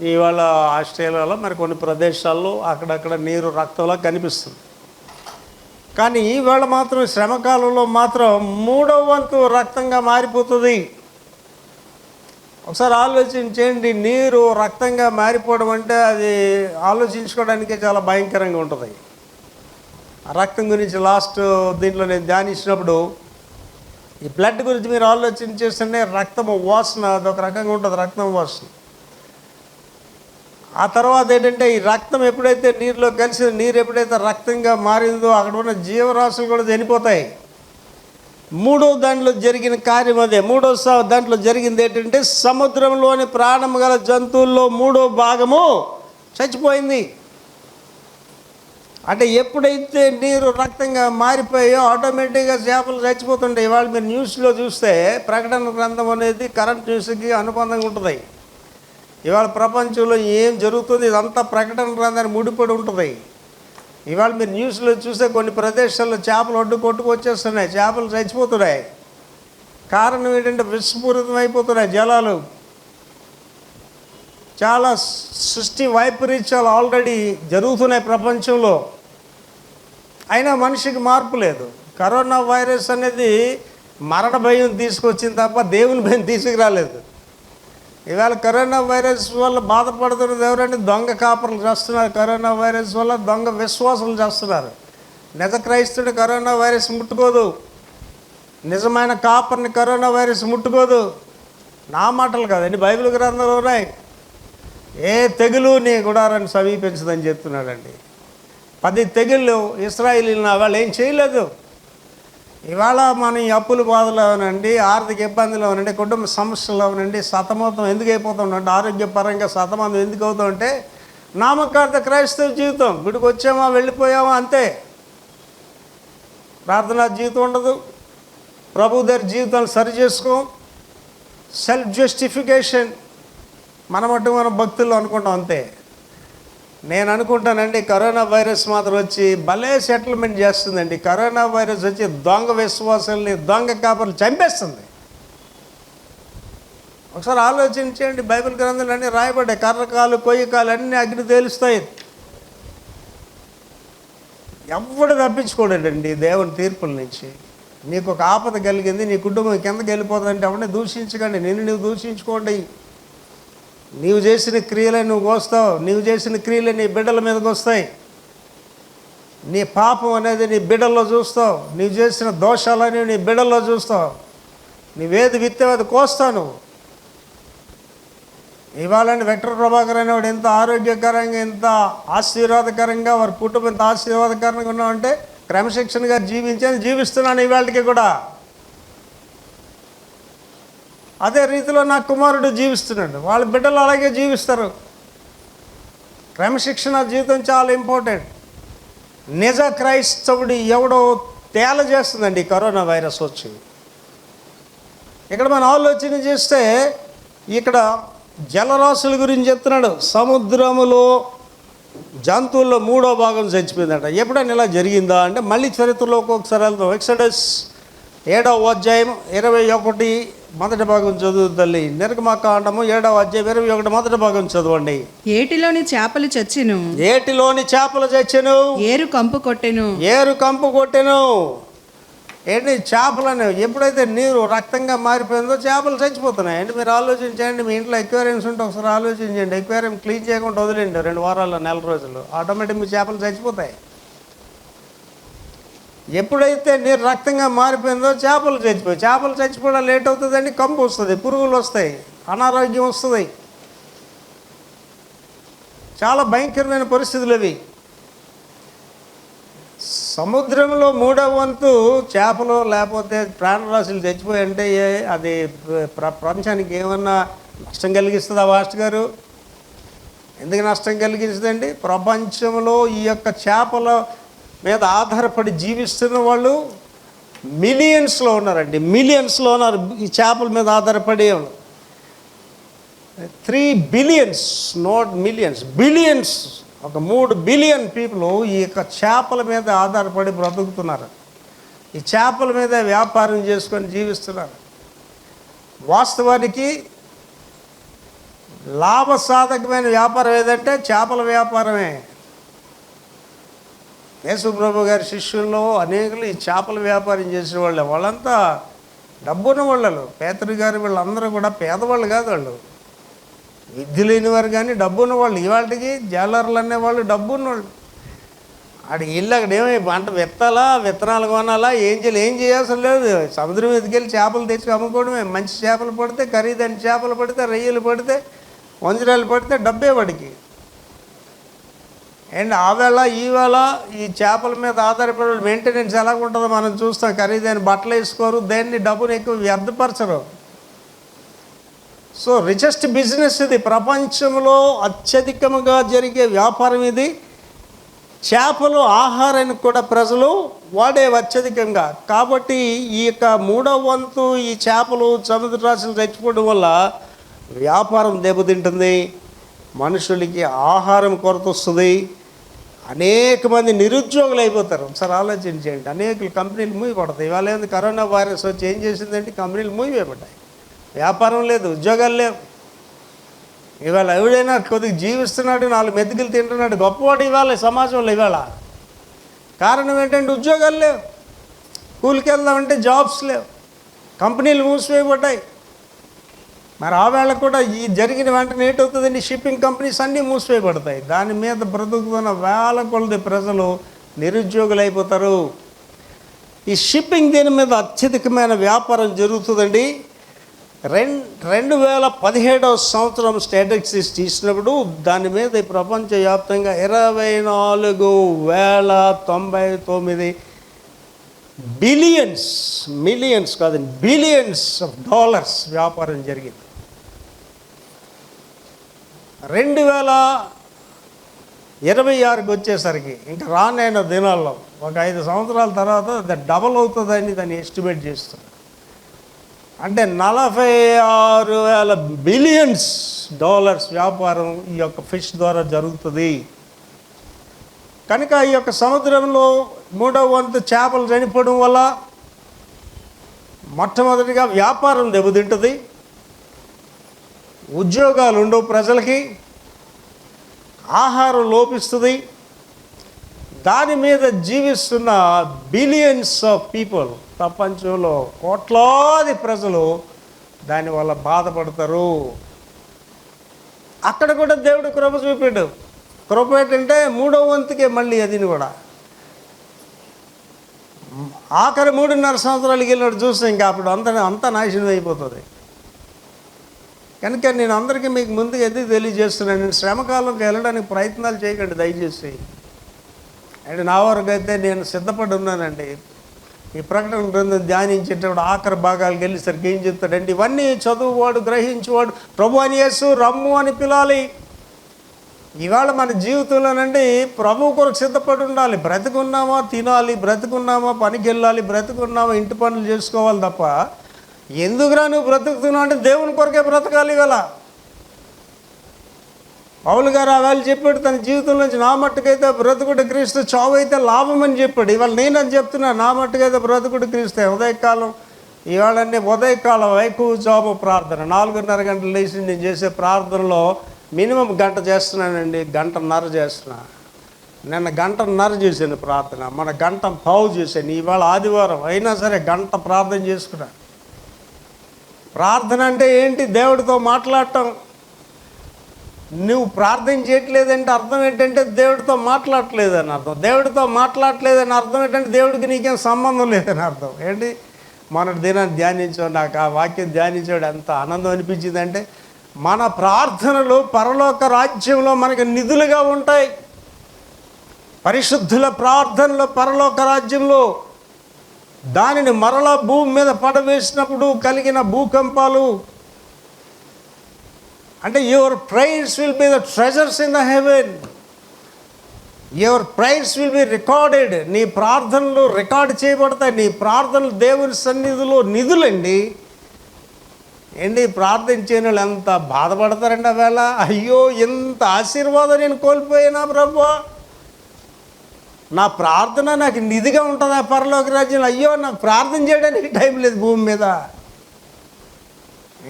[SPEAKER 2] ఈవేళ ఆస్ట్రేలియాలో మరి కొన్ని ప్రదేశాల్లో అక్కడక్కడ నీరు రక్తంలా కనిపిస్తుంది. కానీ ఈవేళ మాత్రం శ్రమకాలంలో మాత్రం 3వ వంతు రక్తంగా మారిపోతుంది. ఒకసారి ఆలోచించండి, నీరు రక్తంగా మారిపోవడం అంటే అది ఆలోచించుకోవడానికే చాలా భయంకరంగా ఉంటుంది. ఆ రక్తం గురించి లాస్ట్ దీంట్లో నేను ధ్యానించినప్పుడు ఈ బ్లడ్ గురించి మీరు ఆలోచన చేస్తుంటే రక్తము వాసన అదొక రకంగా ఉంటుంది, రక్తం వాసన. ఆ తర్వాత ఏంటంటే ఈ రక్తం ఎప్పుడైతే నీరులో కలిసి నీరు ఎప్పుడైతే రక్తంగా మారిందో అక్కడ ఉన్న జీవరాశులు కూడా చనిపోతాయి. 3వ దాంట్లో జరిగిన కార్యం అదే. 3వ దాంట్లో జరిగింది ఏంటంటే సముద్రంలోని ప్రాణం గల జంతువుల్లో 3వ భాగము చచ్చిపోయింది. అంటే ఎప్పుడైతే నీరు రక్తంగా మారిపోయో ఆటోమేటిక్గా చేపలు చచ్చిపోతుంటాయి. ఇవాళ మీరు న్యూస్లో చూస్తే ప్రకటన గ్రంథం అనేది కరెంట్ న్యూస్కి అనుబంధంగా ఉంటుంది. ఇవాళ ప్రపంచంలో ఏం జరుగుతుంది ఇదంతా ప్రకటన గ్రంథాన్ని ముడిపడి ఉంటుంది. ఇవాళ మీరు న్యూస్లో చూస్తే కొన్ని ప్రదేశాల్లో చేపలు ఒడ్డు కొట్టుకొచ్చేస్తున్నాయి, చేపలు చచ్చిపోతున్నాయి. కారణం ఏంటంటే విషపూరితం అయిపోతున్నాయి జలాలు. చాలా సృష్టి వైపరీత్యాలు ఆల్రెడీ జరుగుతున్నాయి ప్రపంచంలో, అయినా మనిషికి మార్పు లేదు. కరోనా వైరస్ అనేది మరణ భయం తీసుకొచ్చింది తప్ప దేవుని భయం తీసుకురాలేదు. ఇవాళ కరోనా వైరస్ వల్ల బాధపడుతున్నది ఎవరంటే దొంగ కాపర్లు చేస్తున్నారు. కరోనా వైరస్ వల్ల దొంగ విశ్వాసులు చేస్తున్నారు. నిజ క్రైస్తుడు కరోనా వైరస్ ముట్టుకోదు, నిజమైన కాపర్ని కరోనా వైరస్ ముట్టుకోదు. నా మాటలు కాదండి, బైబిల్ గ్రంథంలో ఉన్నాయి. ఏ తెగులు నీ గుడారాన్ని సమీపించదని చెప్తున్నాడండి. 10 తెగుళ్ళు ఇశ్రాయేలీయులను వాళ్ళు ఏం చేయలేదు. ఇవాళ మనం అప్పుల బాధలు అవనండి, ఆర్థిక ఇబ్బందులు అవనండి, కుటుంబ సమస్యలు అవనండి, సతమతం ఎందుకు అయిపోతామంటే, ఆరోగ్యపరంగా సతమతం ఎందుకు అవుతామంటే నామకార్థ క్రైస్తవ జీవితం. గుడికి వచ్చామా వెళ్ళిపోయామా అంతే. ప్రార్థనా జీవితం ఉండదు, ప్రభు దగ్గర జీవితాలు సరి చేసుకోం, సెల్ఫ్ జస్టిఫికేషన్ మనమట్టు మనం భక్తుల్లో అనుకుంటాం అంతే. నేను అనుకుంటానండి కరోనా వైరస్ మాత్రం వచ్చి భలే సెటిల్మెంట్ చేస్తుందండి. కరోనా వైరస్ వచ్చి దొంగ విశ్వాసాలని దొంగ కాపర్లు చంపేస్తుంది. ఒకసారి ఆలోచించండి, బైబిల్ గ్రంథాలు అన్నీ రాయబడ్డాయి. కర్రకాలు కొయ్యకాలు అన్నీ అగ్ని తేలుస్తాయి. ఎవడు తప్పించుకోడండి దేవుని తీర్పుల నుంచి. నీకు ఒక ఆపద కలిగింది, నీ కుటుంబం కిందకి వెళ్ళిపోతుందంటే ఎవరిని దూషించకండి, నిన్ను నువ్వు దూషించుకోండి. నీవు చేసిన క్రియలే నువ్వు కోస్తావు, నీవు చేసిన క్రియలే నీ బిడ్డల మీదకి వస్తాయి. నీ పాపం అనేది నీ బిడ్డల్లో చూస్తావు, నీవు చేసిన దోషాలని నీ బిడ్డల్లో చూస్తావు. నీవేది విత్తావు అది కోస్తావు. ఇవాళండి వెంకట ప్రభాకర్ అనేవాడు ఎంత ఆరోగ్యకరంగా ఎంత ఆశీర్వాదకరంగా వారి కుటుంబం ఎంత ఆశీర్వాదకరంగా ఉన్నామంటే క్రమశిక్షణగా జీవిస్తున్నాను ఇవాళకి కూడా. అదే రీతిలో నా కుమారుడు జీవిస్తున్నాడు, వాళ్ళ బిడ్డలు అలాగే జీవిస్తారు. క్రమశిక్షణ జీవితం చాలా ఇంపార్టెంట్. నిజ క్రైస్తవుడి ఎవడో తేలజేస్తుందండి కరోనా వైరస్ వచ్చి. ఇక్కడ మనం ఆలోచన చేస్తే ఇక్కడ జలరాశుల గురించి చెప్తున్నాడు. సముద్రములో జంతువుల్లో 3వ భాగం చచ్చిపోయిందంట. ఎప్పుడైనా ఇలా జరిగిందా అంటే మళ్ళీ చరిత్రలోకి ఒకసారి వెళ్తాం. ఎక్సోడస్ 7వ అధ్యాయం 21 మొదటి భాగం చదువు తల్లి. నిర్గమకాండము 7వ అధ్యాయం 21 మొదటి భాగం చదవండి.
[SPEAKER 3] ఏటిలోని చేపలు చచ్చెను,
[SPEAKER 2] ఏటిలోని చేపలు చచ్చెను,
[SPEAKER 3] ఏరు కంపు కొట్టెను,
[SPEAKER 2] ఏరు కంపు కొట్టెను. ఏంటి చేపలని ఎప్పుడైతే నీరు రక్తంగా మారిపోయిందో చేపలు చచ్చిపోతున్నాయి. అంటే మీరు ఆలోచించండి, మీ ఇంట్లో ఎక్వేరియమ్స్ ఉంటే ఒకసారి ఆలోచించండి. ఎక్వేరియం క్లీన్ చేయకుండా వదిలేండి 2 వారాల్లో 4 రోజులు, ఆటోమేటిక్ మీ చేపలు చచ్చిపోతాయి. ఎప్పుడైతే నీరు రక్తంగా మారిపోయిందో చేపలు చచ్చిపోయి, చేపలు చచ్చిపోవడం లేట్ అవుతుందండి, కంపు వస్తుంది, పురుగులు వస్తాయి, అనారోగ్యం వస్తుంది. చాలా భయంకరమైన పరిస్థితులు అవి. సముద్రంలో 3వ వంతు చేపలు లేకపోతే ప్రాణరాశులు చచ్చిపోయి అంటే అది ప్రపంచానికి ఏమన్నా నష్టం కలిగిస్తుందా మాస్టర్ గారు? ఎందుకు నష్టం కలిగిస్తుందండి? ప్రపంచంలో ఈ యొక్క చేపల మీద ఆధారపడి జీవిస్తున్న వాళ్ళు మిలియన్స్లో ఉన్నారండి, మిలియన్స్లో ఉన్నారు. ఈ చేపల మీద ఆధారపడి 3 బిలియన్స్, నాట్ మిలియన్స్, బిలియన్స్, ఒక 3 బిలియన్ పీపుల్ ఈ యొక్క చేపల మీద ఆధారపడి బ్రతుకుతున్నారు. ఈ చేపల మీద వ్యాపారం చేసుకొని జీవిస్తున్నారు. వాస్తవానికి లాభసాధకమైన వ్యాపారం ఏదంటే చేపల వ్యాపారమే. యేసు ప్రభు గారి శిష్యుల్లో అనేకులు ఈ చేపల వ్యాపారం చేసే వాళ్ళే. వాళ్ళంతా డబ్బున్న వాళ్ళు. పేతురు గారు వీళ్ళందరూ కూడా పేదవాళ్ళు కాదు. వాళ్ళు విద్య లేని వారు కానీ డబ్బున్న వాళ్ళు. ఇవాళకి జాలర్లు అనేవాళ్ళు డబ్బున్నవాళ్ళు. ఆడ ఇల్లు అక్కడ ఏమో పంట విత్తాలా, విత్తనాలు కొనాలా, ఏం చేయాల్సిన లేదు. సముద్రం ఎదికెళ్ళి చేపలు తెచ్చి అమ్ముకోవడమే. మంచి చేపలు పడితే, ఖరీదైన చేపలు పడితే, రొయ్యలు పడితే, వంజరాలు పడితే డబ్బే వాడికి. అండ్ ఆవేళ ఈవేళ ఈ చేపల మీద ఆధారపడే మెయింటెనెన్స్ ఎలా ఉంటుందో మనం చూస్తాం. ఖరీదైన బట్టలు వేసుకోరు, దేన్ని డబ్బును ఎక్కువ వ్యర్థపరచరు. సో రిచెస్ట్ బిజినెస్ ఇది. ప్రపంచంలో అత్యధికంగా జరిగే వ్యాపారం ఇది. చేపలు ఆహారానికి కూడా ప్రజలు వాడేవి అత్యధికంగా. కాబట్టి ఈ యొక్క 3వ వంతు ఈ చేపలు సముద్రరాశులు చచ్చిపోవడం వల్ల వ్యాపారం దెబ్బతింటుంది. మనుషులకి ఆహారం కొరత వస్తుంది. అనేక మంది నిరుద్యోగులు అయిపోతారు. ఒకసారి ఆలోచించండి. అనేక కంపెనీలు మూయబడతాయి. ఇవాళ ఏంది కరోనా వైరస్ వచ్చి ఏం చేసిందంటే కంపెనీలు మూయబడ్డాయి. వ్యాపారం లేదు, ఉద్యోగాలు లేవు. ఇవాళ ఎవడైనా కొద్దిగా జీవిస్తున్నాడు, 4 మెతుకులు తింటున్నాడు, గొప్పవాడు ఇవాళ సమాజంలో. ఇవాళ కారణం ఏంటంటే ఉద్యోగాలు లేవు. కూలికి వెళ్దామంటే జాబ్స్ లేవు, కంపెనీలు మూసివేయబడ్డాయి. మరి ఆ వేళ కూడా ఈ జరిగిన వెంటనే ఏంటవుతుందండి, షిప్పింగ్ కంపెనీస్ అన్నీ మూసివేయబడతాయి. దాని మీద బ్రతుకుతున్న వేల కొలది ప్రజలు నిరుద్యోగులు అయిపోతారు. ఈ షిప్పింగ్ దీని మీద అత్యధికమైన వ్యాపారం జరుగుతుందండి. 2017వ సంవత్సరం స్టాటిస్టిక్స్ తీసినప్పుడు దాని మీద ప్రపంచవ్యాప్తంగా 24,099 బిలియన్స్, మిలియన్స్ కాదండి, బిలియన్స్ ఆఫ్ డాలర్స్ వ్యాపారం జరిగింది. 2026కి వచ్చేసరికి ఇంకా రానైన దినాల్లో ఒక 5 సంవత్సరాల తర్వాత అది డబల్ అవుతుందని దాన్ని ఎస్టిమేట్ చేస్తున్నారు. అంటే 46,000 బిలియన్స్ డాలర్స్ వ్యాపారం ఈ యొక్క ఫిష్ ద్వారా జరుగుతుంది. కనుక ఈ యొక్క సముద్రంలో 3వ వంతు చేపలు చనిపోవడం వల్ల మొట్టమొదటిగా వ్యాపారం దెబ్బతింటుంది. ఉద్యోగాలు ఉండవు, ప్రజలకి ఆహారం లోపిస్తుంది. దాని మీద జీవిస్తున్న బిలియన్స్ ఆఫ్ పీపుల్, ప్రపంచంలో కోట్లాది ప్రజలు దానివల్ల బాధపడతారు. అక్కడ కూడా దేవుడు కృప చూపాడు. కృప ఏంటంటే 3వ వంతుకే మళ్ళీ అదిని కూడా ఆఖరి 3.5 సంవత్సరాలకి వెళ్ళినట్టు చూస్తే ఇంకా అప్పుడు అంతా నాశనం అయిపోతుంది. కనుక నేను అందరికీ మీకు ముందుగా ఎందుకు తెలియజేస్తున్నాను, నేను శ్రమకాలంకి వెళ్ళడానికి ప్రయత్నాలు చేయకండి దయచేసి. అంటే నా వరకు అయితే నేను సిద్ధపడి ఉన్నానండి. ఈ ప్రకటన గ్రంథం ధ్యానించేటప్పుడు ఆఖరి భాగాలకు వెళ్ళేసరికి ఏం చెప్తాడంటే, ఇవన్నీ చదువువాడు, గ్రహించేవాడు ప్రభు అని యేసు రమ్ము అని పిలాలి. ఇవాళ మన జీవితంలోనండి ప్రభు కొరకు సిద్ధపడి ఉండాలి. బ్రతుకున్నామా తినాలి, బ్రతుకున్నామా పనికి వెళ్ళాలి, బ్రతుకున్నామా ఇంటి పనులు చేసుకోవాలి తప్ప ఎందుకురా నువ్వు బ్రతుకుతున్నావు అంటే దేవుని కొరకే బ్రతకాలి. ఇవాళ పౌలు గారు ఆ వేళ చెప్పాడు తన జీవితంలోంచి, నా మట్టుకైతే బ్రతుకుడు క్రీస్తు, చావు అయితే లాభం అని చెప్పాడు. ఇవాళ నేనని చెప్తున్నా, నా మట్టుకైతే బ్రతుకుడు క్రీస్తే. ఉదయకాలం ఇవాళన్నీ ఉదయకాలం వైకువ జాబు ప్రార్థన 4:30 గంటలు లేచి నేను చేసే ప్రార్థనలో మినిమం 1 గంట చేస్తున్నానండి. 1.5 గంట చేస్తున్నా. నిన్న 1.5 గంట చేశాను ప్రార్థన, మన 1.5 గంట చేశాను. ఇవాళ ఆదివారం అయినా సరే 1 గంట ప్రార్థన చేసుకున్నా. ప్రార్థన అంటే ఏంటి? దేవుడితో మాట్లాడటం. నువ్వు ప్రార్థన చేయట్లేదంటే అర్థం ఏంటంటే దేవుడితో మాట్లాడట్లేదని అర్థం. దేవుడితో మాట్లాడట్లేదని అర్థం ఏంటంటే దేవుడికి నీకేం సంబంధం లేదని అర్థం. ఏంటి? మొన్నటి దినాన్ని ధ్యానించాడు, నాకు ఆ వాక్యం ధ్యానించాడు, ఎంత ఆనందం అనిపించిందంటే, మన ప్రార్థనలు పరలోక రాజ్యంలో మనకి నిధులుగా ఉంటాయి. పరిశుద్ధుల ప్రార్థనలు పరలోక రాజ్యంలో దానిని మరలా భూమి మీద పడవేసినప్పుడు కలిగిన భూకంపాలు అంటే your prize will be the treasures in the heaven. Your prize will be recorded. నీ ప్రార్థనలు రికార్డ్ చేయబడతాయి. నీ ప్రార్థనలు దేవుని సన్నిధిలో నిధులండి. ఏంటి? ప్రార్థించిన వాళ్ళు ఎంత బాధపడతారండి ఆవేళ. అయ్యో ఎంత ఆశీర్వాదం నేను కోల్పోయినా ప్రభువా, నా ప్రార్థన నాకు నిధిగా ఉంటుందా పరలోక రాజ్యంలో. అయ్యో నాకు ప్రార్థన చేయడానికి టైం లేదు భూమి మీద.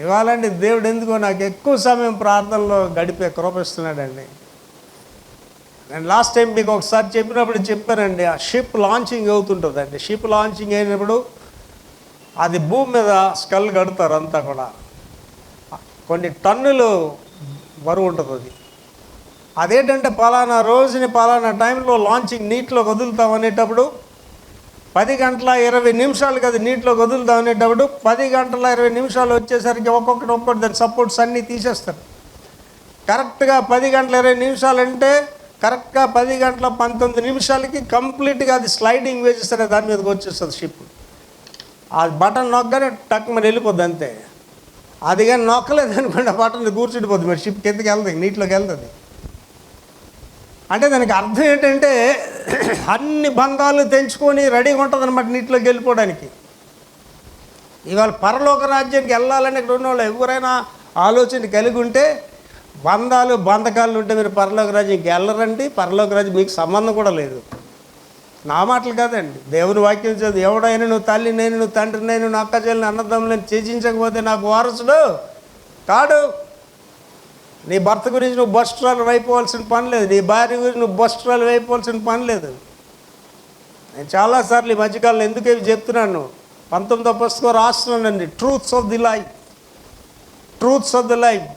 [SPEAKER 2] ఇవ్వాలండి దేవుడు ఎందుకో నాకు ఎక్కువ సమయం ప్రార్థనలో గడిపే కృపిస్తున్నాడండి. నేను లాస్ట్ టైం మీకు ఒకసారి చెప్పినప్పుడు చెప్పానండి, ఆ షిప్ లాంచింగ్ అవుతుంటుందండి. షిప్ లాంచింగ్ అయినప్పుడు అది భూమి మీద స్కల్ కడతారు అంతా కూడా, కొన్ని టన్నులు బరువు ఉంటుంది అది. అదేంటంటే పలానా రోజుని పలానా టైంలో లాంచింగ్ నీటిలో వదులుతాం అనేటప్పుడు 10 గంటల 20 నిమిషాలకి అది నీటిలో వదులుతాం అనేటప్పుడు 10 గంటల 20 నిమిషాలు వచ్చేసరికి ఒక్కొక్కటి దాని సపోర్ట్స్ అన్నీ తీసేస్తారు. కరెక్ట్గా 10 గంటల 20 నిమిషాలు అంటే కరెక్ట్గా 10 గంటల 19 నిమిషాలకి కంప్లీట్గా అది స్లైడింగ్ వేసేస్తారు, దాని మీదకి వచ్చేస్తుంది షిప్. ఆ బటన్ నొక్కగానే టక్ మరి వెళ్ళిపోద్ది అంతే. అది కానీ నొక్కలేదు అనుకోండి, ఆ బటన్ కూర్చుండిపోద్ది, మరి షిప్ కిందకి వెళ్తుంది, నీటిలోకి వెళ్తుంది. అంటే దానికి అర్థం ఏంటంటే అన్ని బంధాలు తెంచుకొని రెడీగా ఉంటుంది అనమాట నీటిలోకి వెళ్ళిపోవడానికి. ఇవాళ పరలోక రాజ్యానికి వెళ్ళాలని ఇక్కడ ఉన్నవాళ్ళు ఎవరైనా ఆలోచన కలిగి ఉంటే, బంధాలు బంధకాలు ఉంటే మీరు పరలోక రాజ్యానికి వెళ్ళరండి. పరలోక రాజ్యం మీకు సంబంధం కూడా లేదు. నా మాటలు కాదండి, దేవుని వాక్యం చదువు. ఎవడైనా నువ్వు తల్లి నేను, నువ్వు తండ్రి నేను, నువ్వు అక్క చెల్లిని అన్నదమ్ములను త్యజించకపోతే నాకు వారసుడు కాడు. నీ భర్త గురించి నువ్వు బస్ట్రాలు అయిపోవాల్సిన పని లేదు, నీ భార్య గురించి నువ్వు బస్ట్రాలు అయిపోవాల్సిన పని లేదు. నేను చాలాసార్లు ఈ మధ్యకాలంలో ఎందుకు ఇవి చెప్తున్నాను, 19వ పుస్తకం రాస్తున్నానండి, truths of the life. Truths of the life,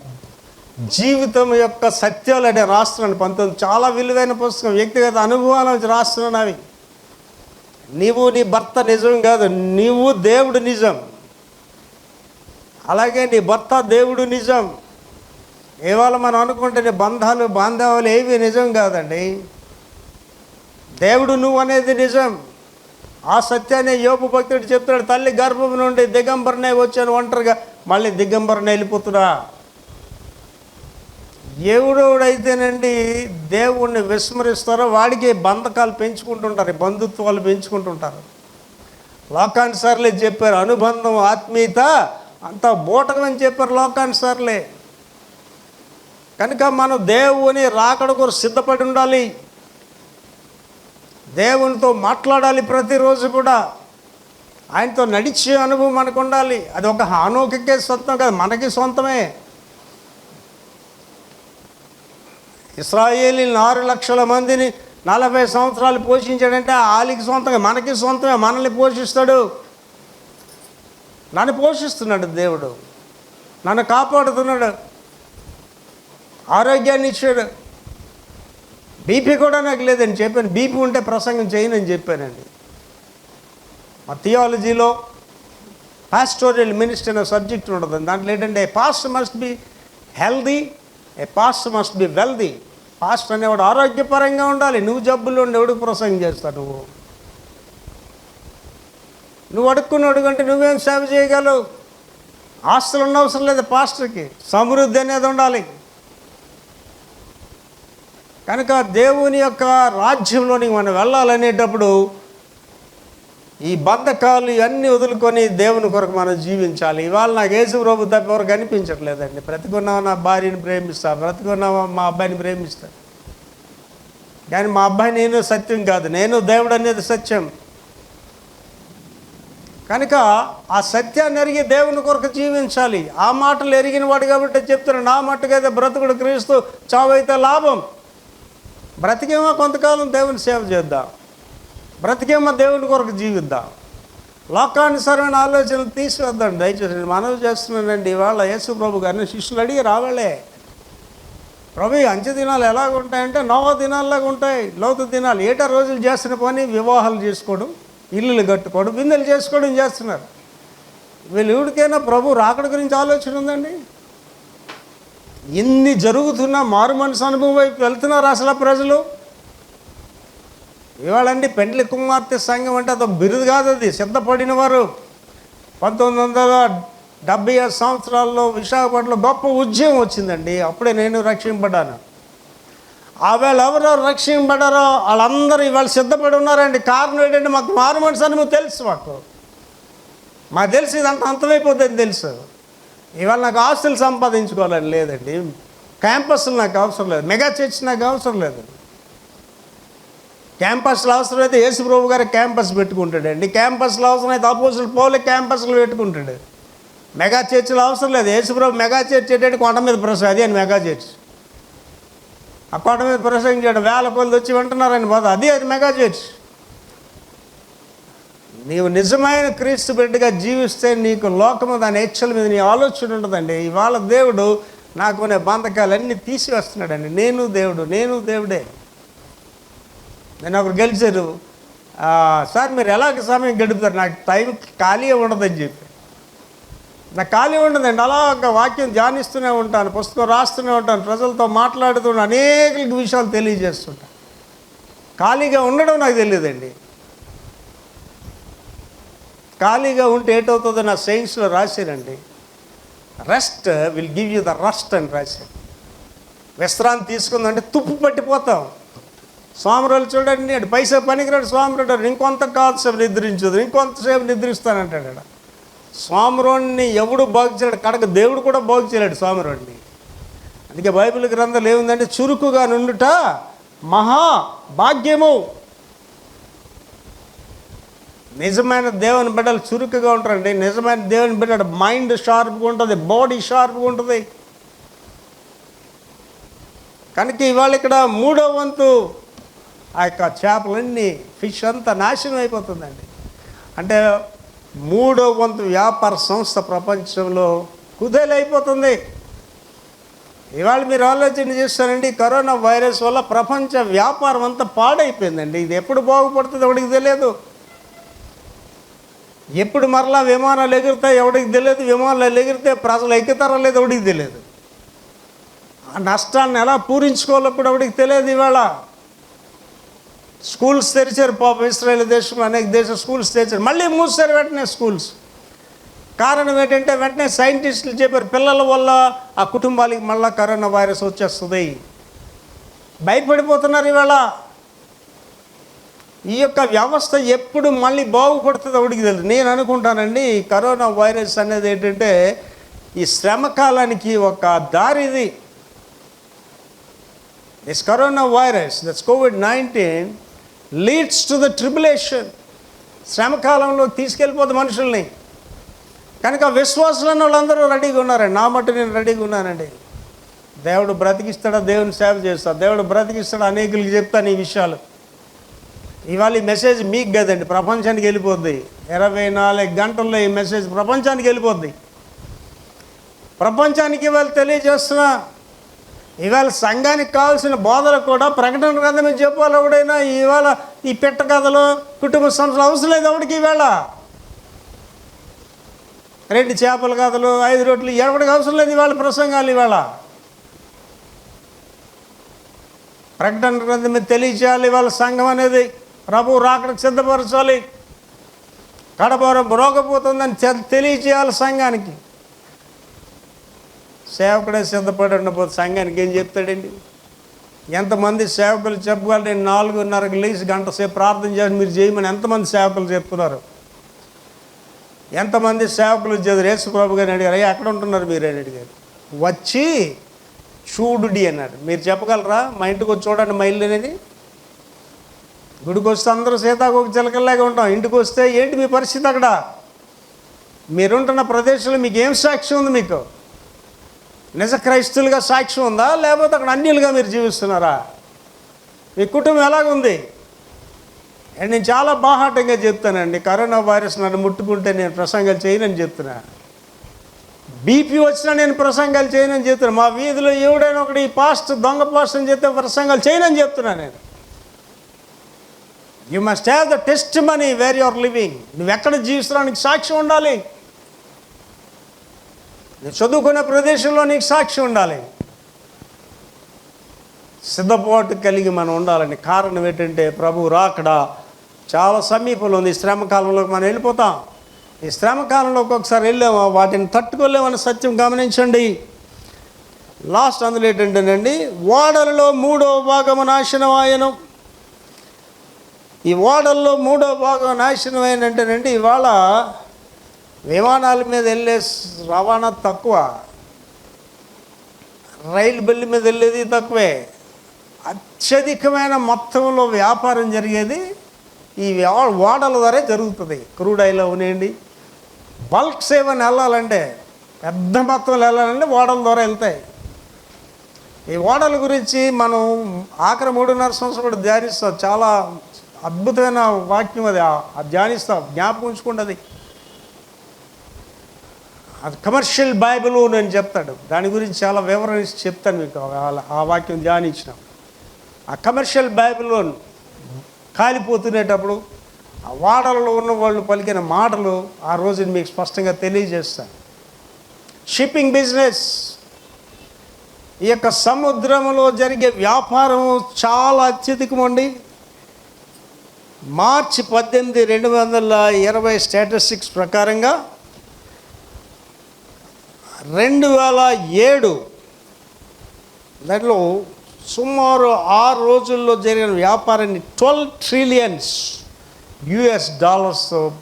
[SPEAKER 2] జీవితం యొక్క సత్యాలు అంటే రాస్తున్నాను. 19 చాలా విలువైన పుస్తకం, వ్యక్తిగత అనుభవాల నుంచి రాస్తున్నాను అవి. నీవు నీ భర్త నిజం కాదు, నీవు దేవుడు నిజం. అలాగే నీ భర్త దేవుడు నిజం. ఇవాళ మనం అనుకుంటే నీ బంధాలు బాంధవాలు ఏవి నిజం కాదండి. దేవుడు నువ్వు అనేది నిజం. ఆ సత్యాన్ని యోబు భక్తుడు చెప్తాడు, తల్లి గర్భం నుండి దిగంబరనే వచ్చాను ఒంటరిగా, మళ్ళీ దిగంబరనే వెళ్ళిపోతున్నా. ఎవడైతేనండి దేవుణ్ణి విస్మరిస్తారో వాడికి బంధకాలు పెంచుకుంటుంటారు, బంధుత్వాలు పెంచుకుంటుంటారు. లోకానుసార్లే చెప్పారు, అనుబంధం ఆత్మీయత అంతా బూటకమని చెప్పారు లోకానుసార్లే. కనుక మనం దేవుని రాకడ కొరకు సిద్ధపడి ఉండాలి, దేవునితో మాట్లాడాలి ప్రతిరోజు కూడా, ఆయనతో నడిచే అనుభవం మనకు ఉండాలి. అది ఒక హానోకే సొంతం కాదు, మనకి సొంతమే. ఇశ్రాయేలీయులు 6 లక్షల మందిని 40 సంవత్సరాలు పోషించాడంటే వాళ్ళకి సొంతంగా, మనకి సొంతమే. మనల్ని పోషిస్తాడు, నన్ను పోషిస్తున్నాడు దేవుడు, నన్ను కాపాడుతున్నాడు, ఆరోగ్యాన్ని ఇచ్చాడు. బీపీ కూడా నాకు లేదని చెప్పాను, బీపీ ఉంటే ప్రసంగం చేయనని చెప్పానండి. మా థియాలజీలో పాస్టోరియల్ మినిస్ట్రీ అనే సబ్జెక్ట్ ఉండదు. దాంట్లో ఏంటంటే a pastor must be healthy, a pastor must be wealthy. Pastor అనేవాడు ఆరోగ్యపరంగా ఉండాలి. నువ్వు జబ్బులు ఉండి ఎవడికి ప్రసంగం చేస్తావు? నువ్వు అడుక్కుని అడుగుంటే నువ్వేం సేవ చేయగలవు? ఆస్తులు ఉన్న అవసరం లేదు పాస్టర్కి, సమృద్ధి అనేది ఉండాలి. కనుక దేవుని యొక్క రాజ్యంలోనికి మనం వెళ్ళాలనేటప్పుడు ఈ బంధకాలు ఇవన్నీ వదులుకొని దేవుని కొరకు మనం జీవించాలి. ఇవాళ నాకు యేసు ప్రభు తప్ప ఎవరు కనిపించట్లేదండి. బ్రతికున్నావా నా భార్యని ప్రేమిస్తా, బ్రతికున్నావా మా అబ్బాయిని ప్రేమిస్తా, కానీ మా అబ్బాయి నేను సత్యం కాదు, నేను దేవుడు అనేది సత్యం. కనుక ఆ సత్యాన్ని ఎరిగి దేవుని కొరకు జీవించాలి. ఆ మాటలు ఎరిగిన వాడు కాబట్టి చెప్తున్నాను, నా మట్టుకైతే బ్రతుకుడు క్రీస్తు, చావైతే లాభం. బ్రతికేమో కొంతకాలం దేవుని సేవ చేద్దాం, బ్రతికేమో దేవుని కొరకు జీవిద్దాం. లోకానుసారమైన ఆలోచనలు తీసివేద్దాం దయచేసి. నేను మనవి చేస్తున్నానండి, ఇవాళ యేసు ప్రభు గారిని శిష్యులు అడిగి రావాలే, ప్రభు అంచె దినాలు ఎలాగుంటాయంటే నోవా దినాల్లాగా ఉంటాయి, లోతు దినాలు. ఏటా రోజులు చేస్తున్న పని వివాహాలు చేసుకోవడం, ఇల్లులు కట్టుకోవడం, బిందెలు చేసుకోవడం చేస్తున్నారు. వీళ్ళు ఎవరికైనా ప్రభు రాకడ గురించి ఆలోచన ఉందండి? ఇన్ని జరుగుతున్నా మారు మనసు అనుభవం వైపు వెళ్తున్నారు అసలు ప్రజలు. ఇవాళండి పెండ్లి కుమార్తె సంఘం అంటే అదొక బిరుదు కాదు, అది సిద్ధపడిన వారు. 1975 సంవత్సరాల్లో విశాఖపట్నంలో గొప్ప ఉద్యమం వచ్చిందండి. అప్పుడే నేను రక్షింపడ్డాను. ఆవేళ ఎవరెవరు రక్షింపడ్డారో వాళ్ళందరూ ఇవాళ సిద్ధపడి ఉన్నారండి. కారణం ఏంటంటే మాకు మారు మనసు అనుభవం తెలుసు, మాకు తెలిసి ఇదంతా అంతమైపోతుందని తెలుసు. ఇవాళ నాకు ఆస్తులు సంపాదించుకోవాలని లేదండి, క్యాంపస్లు నాకు అవసరం లేదు, మెగా చర్చ్ నాకు అవసరం లేదు. క్యాంపస్లో అవసరమైతే యేసు ప్రభు గారు క్యాంపస్ పెట్టుకుంటాడండి, క్యాంపస్లో అవసరమైతే అపోజిట్ పౌలు క్యాంపస్లు పెట్టుకుంటాడు. మెగా చర్చిలో అవసరం లేదు. యేసు ప్రభు మెగా చర్చ్ ఏంటంటే కొండ మీద ప్రసాద్, అది అని మెగా చర్చ్. ఆ కొండ మీద ప్రసంగించాడు, 1000 కొలది వచ్చి వింటున్నారని బాధ. అది మెగా చర్చ్. నీవు నిజమైన క్రీస్తు బిడ్డగా జీవిస్తే నీకు లోకము దాని హెచ్చల మీద నీ ఆలోచన ఉండదండి. ఇవాళ దేవుడు నాకు కొనే బంధకాలన్నీ తీసివేస్తున్నాడండి. నేను దేవుడే. నేను ఒకరు గెలిచారు, సార్ మీరు ఎలాగ సమయం గడుపుతారు, నాకు టైం ఖాళీ ఉండదని చెప్పి. నాకు ఖాళీ ఉండదండి, అలాగ వాక్యం ధ్యానిస్తూనే ఉంటాను, పుస్తకం రాస్తూనే ఉంటాను, ప్రజలతో మాట్లాడుతూ అనేక విషయాలు తెలియజేస్తుంటాను. ఖాళీగా ఉండడం నాకు తెలియదండి. ఖాళీగా ఉంటే ఏటవుతుందో నా సైన్స్లో రాశారండి, rest will give you the rust అని రాశారు. విశ్రాంతి తీసుకుందంటే తుప్పు పట్టిపోతాం. సోమరాలు చూడండి, అటు పైసా పనికిరాడు సోమరాడు, ఇంకొంత కాసేపు నిద్రించదు, ఇంకొంతసేపు నిద్రిస్తానంటాడు. సోమరోణ్ణి ఎవడు బాగు చేయలేడు, కడక దేవుడు కూడా బాగు చేయలేడు సోమరోణ్ణి. అందుకే బైబిల్ గ్రంథాలు ఏముందంటే, చురుకుగా నుండుట మహా భాగ్యము. నిజమైన దేవుని బిడ్డలు చురుకుగా ఉంటారండి. నిజమైన దేవుని బిడ్డ మైండ్ షార్ప్గా ఉంటుంది, బాడీ షార్ప్గా ఉంటుంది. కనుక ఇవాళ ఇక్కడ 3వ వంతు ఆ యొక్క చేపలన్నీ, ఫిష్ అంతా నాశనం అయిపోతుందండి. అంటే 3వ వంతు వ్యాపార సంస్థ ప్రపంచంలో కుదేలైపోతుంది. ఇవాళ మీరు ఆలోచన చేస్తారండి, కరోనా వైరస్ వల్ల ప్రపంచ వ్యాపారం అంతా పాడైపోయిందండి. ఇది ఎప్పుడు బాగుపడుతుంది ఎవడికి తెలియదు. ఎప్పుడు మరలా విమానాలు ఎగురుతాయి ఎవడికి తెలియదు. విమానాలు ఎగిరితే ప్రజలు ఎక్కుతారో లేదు ఎవడికి తెలియదు. ఆ నష్టాన్ని ఎలా పూరించుకోవాలో కూడా ఎవడికి తెలియదు. ఇవాళ స్కూల్స్ తెరిచారు, పాపం ఇస్రాయేల్ దేశంలో అనేక దేశం స్కూల్స్ తెరిచారు, మళ్ళీ మూసారు వెంటనే స్కూల్స్. కారణం ఏంటంటే వెంటనే సైంటిస్టులు చెప్పారు, పిల్లల వల్ల ఆ కుటుంబాలకి మళ్ళీ కరోనా వైరస్ వచ్చేస్తుంది. భయపడిపోతున్నారు ఇవాళ. ఈ యొక్క వ్యవస్థ ఎప్పుడు మళ్ళీ బాగుపడుతుంది ఎవడికి తెలియదు. నేను అనుకుంటానండి, ఈ కరోనా వైరస్ అనేది ఏంటంటే ఈ శ్రమకాలానికి ఒక దారి. ఇది this corona virus, that's COVID-19 leads to the tribulation. శ్రమకాలంలో తీసుకెళ్ళిపోతుంది మనుషుల్ని. కనుక విశ్వాసులన్న వాళ్ళందరూ రెడీగా ఉన్నారండి. నా మట్టు నేను రెడీగా ఉన్నానండి. దేవుడు బ్రతికిస్తాడా, దేవుని సేవ చేస్తాడు, దేవుడు బ్రతికిస్తాడు, అనేకులకి చెప్తాను ఈ విషయాలు. ఇవాళ ఈ మెసేజ్ మీకు కదండి, ప్రపంచానికి వెళ్ళిపోద్ది. 24 గంటల్లో ఈ మెసేజ్ ప్రపంచానికి వెళ్ళిపోద్ది. ప్రపంచానికి ఇవాళ తెలియజేస్తున్నా. ఇవాళ సంఘానికి కావాల్సిన బోధలు కూడా ప్రకటన గ్రంథమే చెప్పాలి. ఎవడైనా ఇవాళ ఈ పెట్ట కథలు, కుటుంబ సంస్థలు అవసరం లేదు ఎవడికి. ఈవేళ 2 చేపల కథలు, 5 రొట్టెలు ఎవడికి అవసరం లేదు ఇవాళ ప్రసంగాలు. ఇవాళ ప్రకటన గ్రంథమే తెలియచేయాలి. ఇవాళ సంఘం అనేది ప్రభు రాకడకు సిద్ధపరచాలి. కడపరం రోగపోతుందని తెలియచేయాలి సంఘానికి. సేవకుడే సిద్ధపడి ఉండబోతు సంఘానికి ఏం చెప్తాడండి? ఎంతమంది సేవకులు చెప్పగలరు? నేను 4:30కి లేచి గంట సేపు ప్రార్థన చేసి మీరు చేయమని ఎంతమంది సేవకులు చెప్తున్నారు? ఎంతమంది సేవకులు చదువు యేసుప్రభు గారిని అడిగారు, అయ్యా ఎక్కడ ఉంటున్నారు మీరు అని అడిగారు. వచ్చి చూడుడి అన్నాడు. మీరు చెప్పగలరా మా ఇంటికి వచ్చి చూడండి మా ఇల్లు అనేది? గుడికి వస్తే అందరూ సీతాకోక చిలకల్లాగా ఉంటాం. ఇంటికి వస్తే ఏంటి మీ పరిస్థితి? అక్కడ మీరుంటున్న ప్రదేశంలో మీకు ఏం సాక్ష్యం ఉంది? మీకు నిజ క్రైస్తులుగా సాక్ష్యం ఉందా, లేకపోతే అక్కడ అన్యులుగా మీరు జీవిస్తున్నారా? మీ కుటుంబం ఎలాగుంది? అండ్ నేను చాలా బాహాటంగా చెప్తానండి, కరోనా వైరస్ నన్ను ముట్టుకుంటే నేను ప్రసంగాలు చేయనని చెప్తున్నా. బీపీ వచ్చినా నేను ప్రసంగాలు చేయనని చెప్తున్నా. మా వీధిలో ఎవడైనా ఒకటి దొంగ పాస్ట్ అని చెప్తే ప్రసంగాలు చేయనని చెప్తున్నా నేను. You must have the test money where you are living. నువ్వు ఎక్కడ జీవిస్తున్నానికి సాక్ష్యం ఉండాలి. నువ్వు చదువుకునే ప్రదేశంలో నీకు సాక్ష్యం ఉండాలి. సిద్ధపాటు కలిగి మనం ఉండాలని. కారణం ఏంటంటే ప్రభు రాకడ చాలా సమీపంలో ఉంది. ఈ శ్రమకాలంలోకి మనం వెళ్ళిపోతాం. ఈ శ్రమకాలంలోకి ఒకసారి వెళ్ళాము, వాటిని తట్టుకోలేమని సత్యం గమనించండి. లాస్ట్ అందులో ఏంటంటేనండి, ఓడలలో 3వ భాగము నాశనం ఆయను. ఈ ఓడల్లో 3వ భాగం నాశనం అయినంటేనండి, ఇవాళ విమానాల మీద వెళ్ళే రవాణా తక్కువ, రైలు బెల్లి మీద వెళ్ళేది తక్కువే. అత్యధికమైన మొత్తంలో వ్యాపారం జరిగేది ఈ ఓడల ద్వారా జరుగుతుంది. క్రూడ్ ఆయిల్ అవునండి, బల్క్ సేవని వెళ్ళాలంటే, పెద్ద మొత్తంలో వెళ్ళాలంటే ఓడల ద్వారా వెళ్తాయి. ఈ ఓడల గురించి మనం ఆఖరి 3.5 సంవత్సరం కూడా ధ్యానిస్తాం. చాలా అద్భుతమైన వాక్యం అది. ధ్యానిస్తాం, జ్ఞాపకం ఉంచుకోండి. అది కమర్షియల్ బైబిల్ నేను చెప్తాడు. దాని గురించి చాలా వివరణ ఇచ్చి చెప్తాను మీకు ఆ వాక్యం ధ్యానించిన. ఆ కమర్షియల్ బైబిల్ కాలిపోతునేటప్పుడు ఆ వాడలలో ఉన్న వాళ్ళు పలికిన మాటలు ఆ రోజుని మీకు స్పష్టంగా తెలియజేస్తాను. షిప్పింగ్ బిజినెస్, ఈ యొక్క సముద్రంలో జరిగే వ్యాపారం చాలా అత్యధికమండి. మార్చి 18, 2020 స్టాటిస్టిక్స్ ప్రకారంగా 2007 దాంట్లో సుమారు 6 రోజుల్లో జరిగిన వ్యాపారాన్ని $12 trillions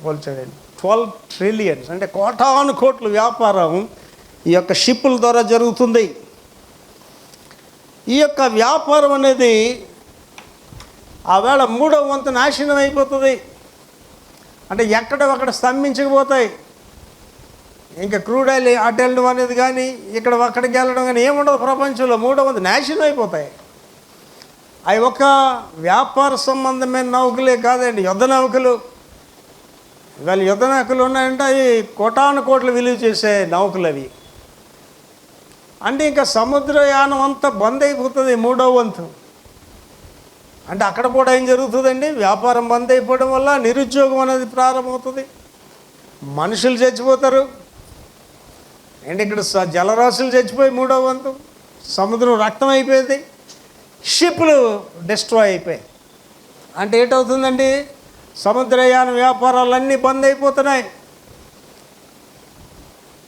[SPEAKER 2] పోల్చాడండి. 12 trillions అంటే కోటాను కోట్ల వ్యాపారం ఈ యొక్క షిప్పుల ద్వారా జరుగుతుంది. ఈ యొక్క వ్యాపారం అనేది ఆవేళ 3వ వంతు నాశనం అయిపోతుంది. అంటే ఎక్కడొక్కడ స్తంభించకపోతాయి. ఇంకా క్రూడ్ ఆయిల్ అటు వెళ్ళడం అనేది కానీ ఇక్కడ అక్కడికి వెళ్ళడం కానీ ఏముండదు ప్రపంచంలో. 3వ వంతు నాశనం అయిపోతాయి. అవి ఒక వ్యాపార సంబంధమైన నౌకలే కాదండి, యుద్ధ నౌకలు. ఇవాళ యుద్ధ నౌకలు ఉన్నాయంటే అవి కోటాను కోట్లు విలువ చేసే నౌకలు అవి. అంటే ఇంకా సముద్రయానం అంతా బంద్ అయిపోతుంది 3వ వంతు. అంటే అక్కడ కూడా ఏం జరుగుతుందండి, వ్యాపారం బంద్ అయిపోవడం వల్ల నిరుద్యోగం అనేది ప్రారంభమవుతుంది. మనుషులు చచ్చిపోతారు. అంటే ఇక్కడ జలరాశులు చచ్చిపోయి 3వ వంతు, సముద్రం రక్తం అయిపోయింది, షిప్లు డిస్ట్రాయ్ అయిపోయాయి. అంటే ఏటవుతుందండి, సముద్రయాన వ్యాపారాలన్నీ బంద్ అయిపోతున్నాయి.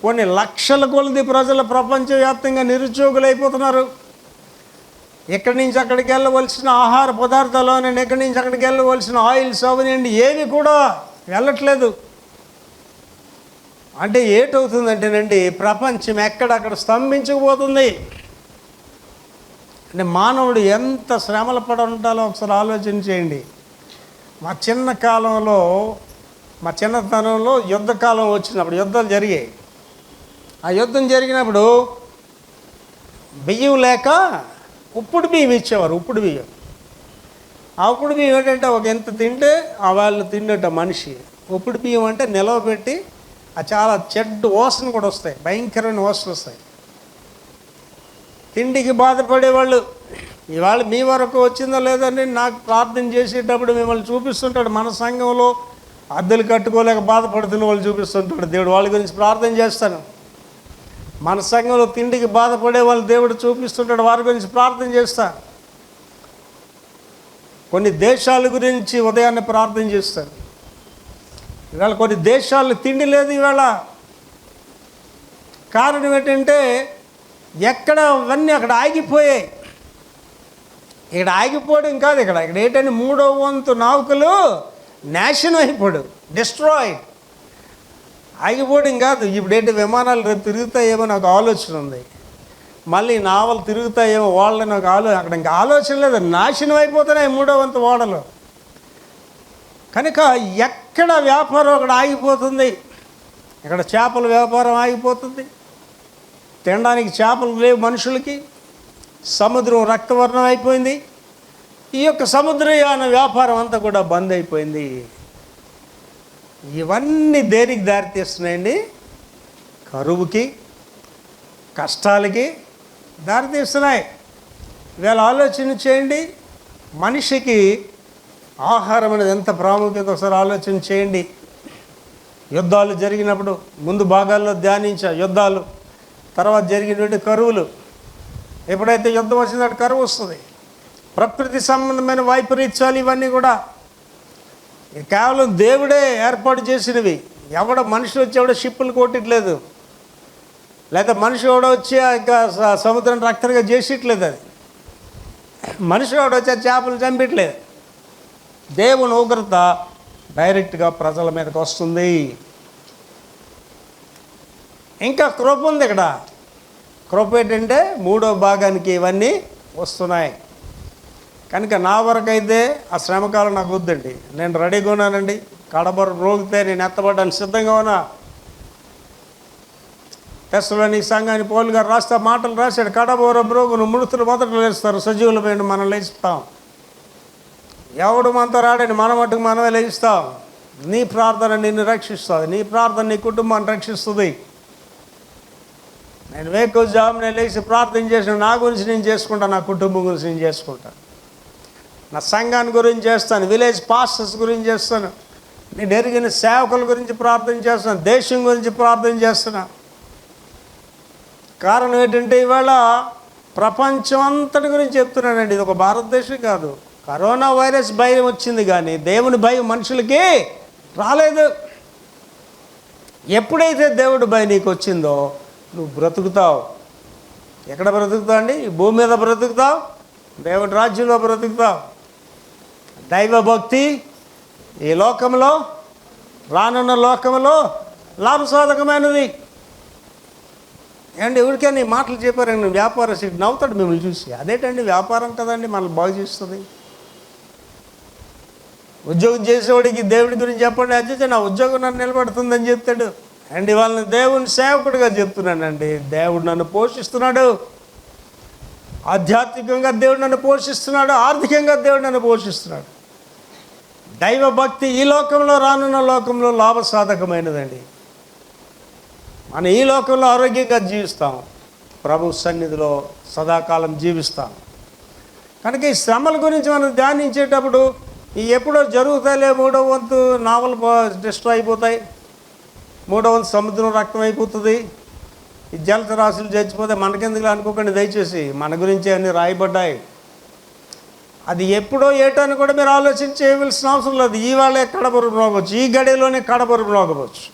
[SPEAKER 2] కొన్ని లక్షల కొలది ప్రజలు ప్రపంచవ్యాప్తంగా నిరుద్యోగులు అయిపోతున్నారు. ఎక్కడి నుంచి అక్కడికి వెళ్ళవలసిన ఆహార పదార్థాలు అని, ఎక్కడి నుంచి అక్కడికి వెళ్ళవలసిన ఆయిల్స్ అవనండి ఏవి కూడా వెళ్ళట్లేదు. అంటే ఏటవుతుందంటేనండి, ప్రపంచం ఎక్కడక్కడ స్తంభించకపోతుంది. అంటే మానవుడు ఎంత శ్రమలు పడి ఉంటాలో ఒకసారి ఆలోచన చేయండి. మా చిన్నతనంలో యుద్ధకాలం వచ్చినప్పుడు యుద్ధాలు జరిగాయి. ఆ యుద్ధం జరిగినప్పుడు బియ్యం లేక ఉప్పుడు బియ్యం ఇచ్చేవారు. ఉప్పుడు బియ్యం, ఆ ఉప్పుడు బియ్యం ఏంటంటే ఒక ఎంత తింటే ఆ వాళ్ళు తిండట మనిషి. ఉప్పుడు బియ్యం అంటే నిలవ పెట్టి ఆ చాలా చెడ్డ వాసన కూడా వస్తాయి, భయంకరమైన వాసన వస్తాయి. తిండికి బాధపడేవాళ్ళు. ఇవాళ మీ వరకు వచ్చిందో లేదని నాకు ప్రార్థన చేసేటప్పుడు మిమ్మల్ని చూపిస్తుంటాడు. మన సంఘంలో అద్దెలు కట్టుకోలేక బాధపడుతున్న వాళ్ళు చూపిస్తుంటాడు దేవుడు. వాళ్ళ గురించి ప్రార్థన చేస్తాను. మన సంఘంలో తిండికి బాధపడే వాళ్ళు దేవుడు చూపిస్తుంటాడు, వారి గురించి ప్రార్థన చేస్తా. కొన్ని దేశాల గురించి ఉదయాన్నే ప్రార్థన చేస్తాను. ఇవాళ కొన్ని దేశాల్లో తిండి లేదు ఇవాళ. కారణం ఏంటంటే ఎక్కడ అవన్నీ అక్కడ ఆగిపోయాయి. ఇక్కడ ఆగిపోవడం కాదు, ఇక్కడ ఏంటంటే 3వ వంతు నౌకలు నాశనం అయిపోడు, డిస్ట్రాయ్. ఆగిపోవడం కాదు. ఇప్పుడు ఏంటి, విమానాలు రేపు తిరుగుతాయేమో నాకు ఆలోచన ఉంది. మళ్ళీ నావలు తిరుగుతాయేమో వాళ్ళని నాకు అక్కడ ఇంకా ఆలోచన లేదు. నాశనం అయిపోతున్నాయి 3వ వంతు ఓడలు. కనుక ఎక్కడ వ్యాపారం అక్కడ ఆగిపోతుంది. ఇక్కడ చేపల వ్యాపారం ఆగిపోతుంది. తినడానికి చేపలు లేవు మనుషులకి. సముద్రం రక్తవర్ణం అయిపోయింది. ఈ యొక్క సముద్రయాన వ్యాపారం అంతా కూడా బంద్ అయిపోయింది. ఇవన్నీ దేనికి దారితీస్తున్నాయండి? కరువుకి, కష్టాలకి దారితీస్తున్నాయి. ఇవాళ ఆలోచన చేయండి, మనిషికి ఆహారం అనేది ఎంత ప్రాముఖ్యత ఒకసారి ఆలోచన చేయండి. యుద్ధాలు జరిగినప్పుడు ముందు భాగాల్లో ధ్యానించా. యుద్ధాలు తర్వాత జరిగినటువంటి కరువులు. ఎప్పుడైతే యుద్ధం వచ్చిందంటే కరువు వస్తుంది. ప్రకృతి సంబంధమైన వైపరీత్యాలు ఇవన్నీ కూడా కేవలం దేవుడే ఏర్పాటు చేసినవి. మనిషి వచ్చి ఎవడో షిప్పులు కొట్టట్లేదు, లేదా మనిషి ఎవడో వచ్చి ఇంకా సముద్రం రక్తంగా చేసేట్లేదు. అది మనిషి ఎవడో వచ్చి చేపలు చంపట్లేదు. దేవుని ఉగ్రత డైరెక్ట్గా ప్రజల మీదకి వస్తుంది. ఇంకా కృప ఉంది ఇక్కడ. కృప ఏంటంటే 3వ భాగానికి ఇవన్నీ వస్తున్నాయి. కనుక నా వరకైతే ఆ శ్రమకాలం నాకు వద్దండి. నేను రెడీగా ఉన్నానండి. కడబర రోగితే నేను ఎత్తబడ్డానికి సిద్ధంగా ఉన్నా. తెస్సలోనిక సంఘాన్ని పౌలు గారు రాస్తా మాటలు రాశాడు. కడబోర బ్రోగును మృతులు మొదట లేస్తారు, సజీవులమైన మనం లేస్తాం. ఎవడు మనతో రాడని మన మట్టుకు మనమే లేస్తాం. నీ ప్రార్థన నిన్ను రక్షిస్తుంది, నీ ప్రార్థన నీ కుటుంబాన్ని రక్షిస్తుంది. నేను వేకువజామునే లేచి ప్రార్థన చేసిన నా గురించి నేను చేసుకుంటాను, నా కుటుంబం గురించి నేను చేసుకుంటాను, నా సంఘాన్ని గురించి చేస్తాను, విలేజ్ పాస్టర్స్ గురించి చేస్తాను, నేను ఎరిగిన సేవకుల గురించి ప్రార్థన చేస్తాను, దేశం గురించి ప్రార్థన చేస్తున్నా. కారణం ఏంటంటే ఇవాళ ప్రపంచం అంతటి గురించి చెప్తున్నానండి. ఇది ఒక భారతదేశం కాదు. కరోనా వైరస్ భయం వచ్చింది కానీ దేవుని భయం మనుషులకి రాలేదు. ఎప్పుడైతే దేవుడి భయం నీకు వచ్చిందో నువ్వు బ్రతుకుతావు. ఎక్కడ బ్రతుకుతావు అండి? ఈ భూమి మీద బ్రతుకుతావు, దేవుడి రాజ్యంలో బ్రతుకుతావు. దైవభక్తి ఈ లోకంలో, రానున్న లోకంలో లాభసాధకమైనది. అండి ఎవరికైనా ఈ మాటలు చెప్పారండి, వ్యాపారస్తుడు నవ్వుతాడు మిమ్మల్ని చూసి. అదేంటండి వ్యాపారం కదండి మనల్ని బాగు చేస్తుంది. ఉద్యోగం చేసేవాడికి దేవుడి గురించి చెప్పండి, అచ్చే నా ఉద్యోగం నన్ను నిలబడుతుందని చెప్తాడు. అండి వాళ్ళని దేవుని సేవకుడిగా చెప్తున్నానండి. దేవుడు నన్ను పోషిస్తున్నాడు, ఆధ్యాత్మికంగా దేవుడు నన్ను పోషిస్తున్నాడు, ఆర్థికంగా దేవుడు నన్ను పోషిస్తున్నాడు. దైవభక్తి ఈ లోకంలో, రానున్న లోకంలో లాభసాధకమైనదండి. మనం ఈ లోకంలో ఆరోగ్యంగా జీవిస్తాం, ప్రభు సన్నిధిలో సదాకాలం జీవిస్తాం. కనుక ఈ శ్రమల గురించి మనం ధ్యానించేటప్పుడు ఈ ఎప్పుడో జరుగుతాయిలే, 3వ వంతు నావలు డిస్ట్రాయ్ అయిపోతాయి, 3వ వంతు సముద్రం రక్తం అయిపోతుంది, ఈ జలచరాశులు చచ్చిపోతే మనకెందుకు అనుకోకండి దయచేసి. మన గురించి అన్నీ రాయబడ్డాయి. అది ఎప్పుడో ఏటాన్ని కూడా మీరు ఆలోచించి చేయవలసిన అవసరం లేదు. ఈవేళ కడబొరు మ్రోగవచ్చు, ఈ గడిలోనే కడబొరు మ్రోగవచ్చు.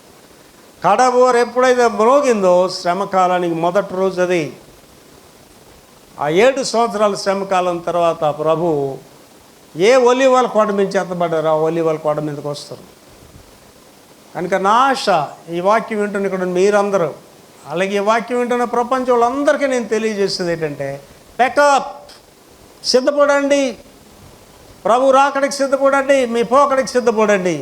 [SPEAKER 2] కడబోరు ఎప్పుడైతే మ్రోగిందో శ్రమకాలానికి మొదటి రోజు అది. ఆ 7 సంవత్సరాల శ్రమకాలం తర్వాత ప్రభు ఏ ఒలీవల కొండ మీద ఎత్తబడ్డారో ఆ ఒలీవల కొండ మీదకి వస్తారు. కనుక నా ఆశ ఈ వాక్యం వింటున్న ఇక్కడ మీరందరూ, అలాగే ఈ వాక్యం వింటున్న ప్రపంచం వాళ్ళందరికీ నేను తెలియజేసేది ఏంటంటే, ప్యాకప్, సిద్ధపడండి, ప్రభు రాకడికి సిద్ధపడండి, మీ పోకడికి సిద్ధపడండి.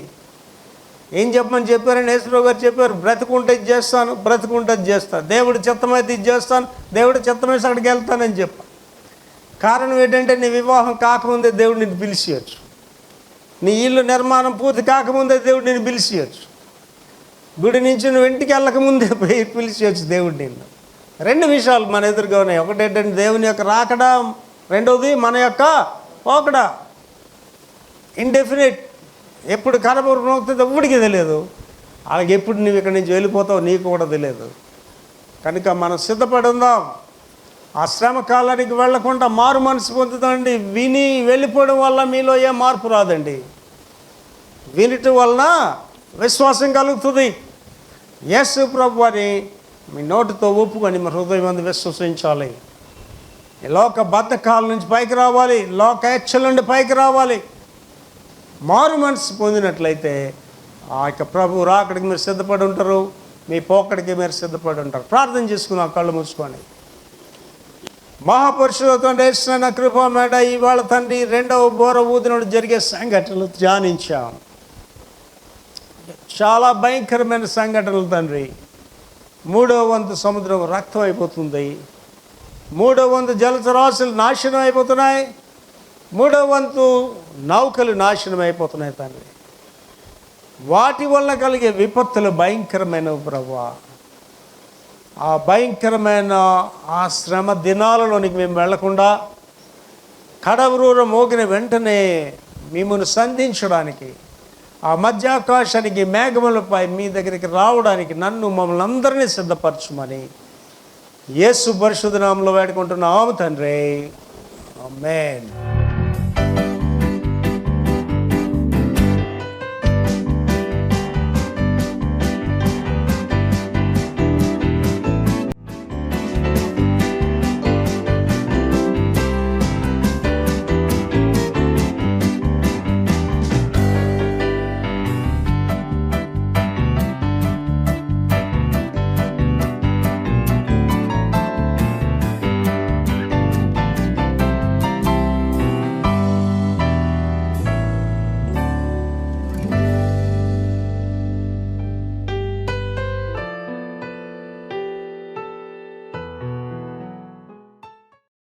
[SPEAKER 2] ఏం చెప్పమని చెప్పారని యేసురావు గారు చెప్పారు, బ్రతుకుంటే ఇది చేస్తాను, బ్రతుకుంటే ఇది చేస్తాను, దేవుడి చిత్తమైతే ఇది చేస్తాను, దేవుడి చిత్తమైతే అక్కడికి వెళ్తానని చెప్పాను. కారణం ఏంటంటే నీ వివాహం కాకముందే దేవుడు నిన్ను పిలిచేయచ్చు, నీ ఇల్లు నిర్మాణం పూర్తి కాకముందే దేవుడు నిన్ను పిలిచేయచ్చు, గుడి నుంచి నువ్వు ఇంటికి వెళ్ళకముందే పిలిచేయచ్చు దేవుడు నిన్ను. 2 విషయాలు మన ఎదురుగా ఉన్నాయి. ఒకటేంటంటే దేవుని యొక్క రాకడా, రెండవది మన యొక్క పోకడా. ఇండెఫినిట్, ఎప్పుడు కడబొరు మోగుతుందో ఎవడికి తెలియదు, అలాగే ఎప్పుడు నువ్వు ఇక్కడి నుంచి వెళ్ళిపోతావు నీకు కూడా తెలియదు. కనుక మనం సిద్ధపడి ఉందాం. ఆ శ్రమ కాలానికి వెళ్లకుండా మారు మనసు పొందుతామండి. విని వెళ్ళిపోవడం వల్ల మీలో ఏ మార్పు రాదండి. వినటం వలన విశ్వాసం కలుగుతుంది. యేసు ప్రభువుని మీ నోటితో ఒప్పుకొని మీ హృదయం అందు విశ్వసించాలి. ఈ లోక బద్ధకాల నుంచి పైకి రావాలి, లోక ఇచ్చల నుండి పైకి రావాలి. మారు మనసు పొందినట్లయితే ఆ యొక్క ప్రభు రాకడికి మీరు సిద్ధపడి ఉంటారు, మీ పోకడికి మీరు సిద్ధపడి ఉంటారు. ప్రార్థన చేసుకున్నాం, కళ్ళు మూసుకొని. మహాపురుషులతో వేసిన కృప మేడ ఇవాళ తండ్రి 2వ బోర ఊదినప్పుడు జరిగే సంఘటనలు ధ్యానించాం. చాలా భయంకరమైన సంఘటనలు తండ్రి. 3వ వంతు సముద్రం రక్తం అయిపోతుంది, 3వ వంతు జలచరాశులు నాశనం అయిపోతున్నాయి, 3వ వంతు నౌకలు నాశనం అయిపోతున్నాయి తండ్రి. వాటి వల్ల కలిగే విపత్తులు భయంకరమైనవి ప్రభువా. ఆ భయంకరమైన ఆ శ్రమ దినాలలోనికి మేము వెళ్లకుండా కడవరూర మోగిన వెంటనే మిమ్మల్ని సంధించడానికి, ఆ మధ్యాకాశానికి మేఘములపై మీ దగ్గరికి రావడానికి నన్ను మమ్మల్ని అందరినీ సిద్ధపరచుమని యేసు పరిశుద్ధ నామములో వేడుకుంటున్నాము తండ్రి. ఆమేన్.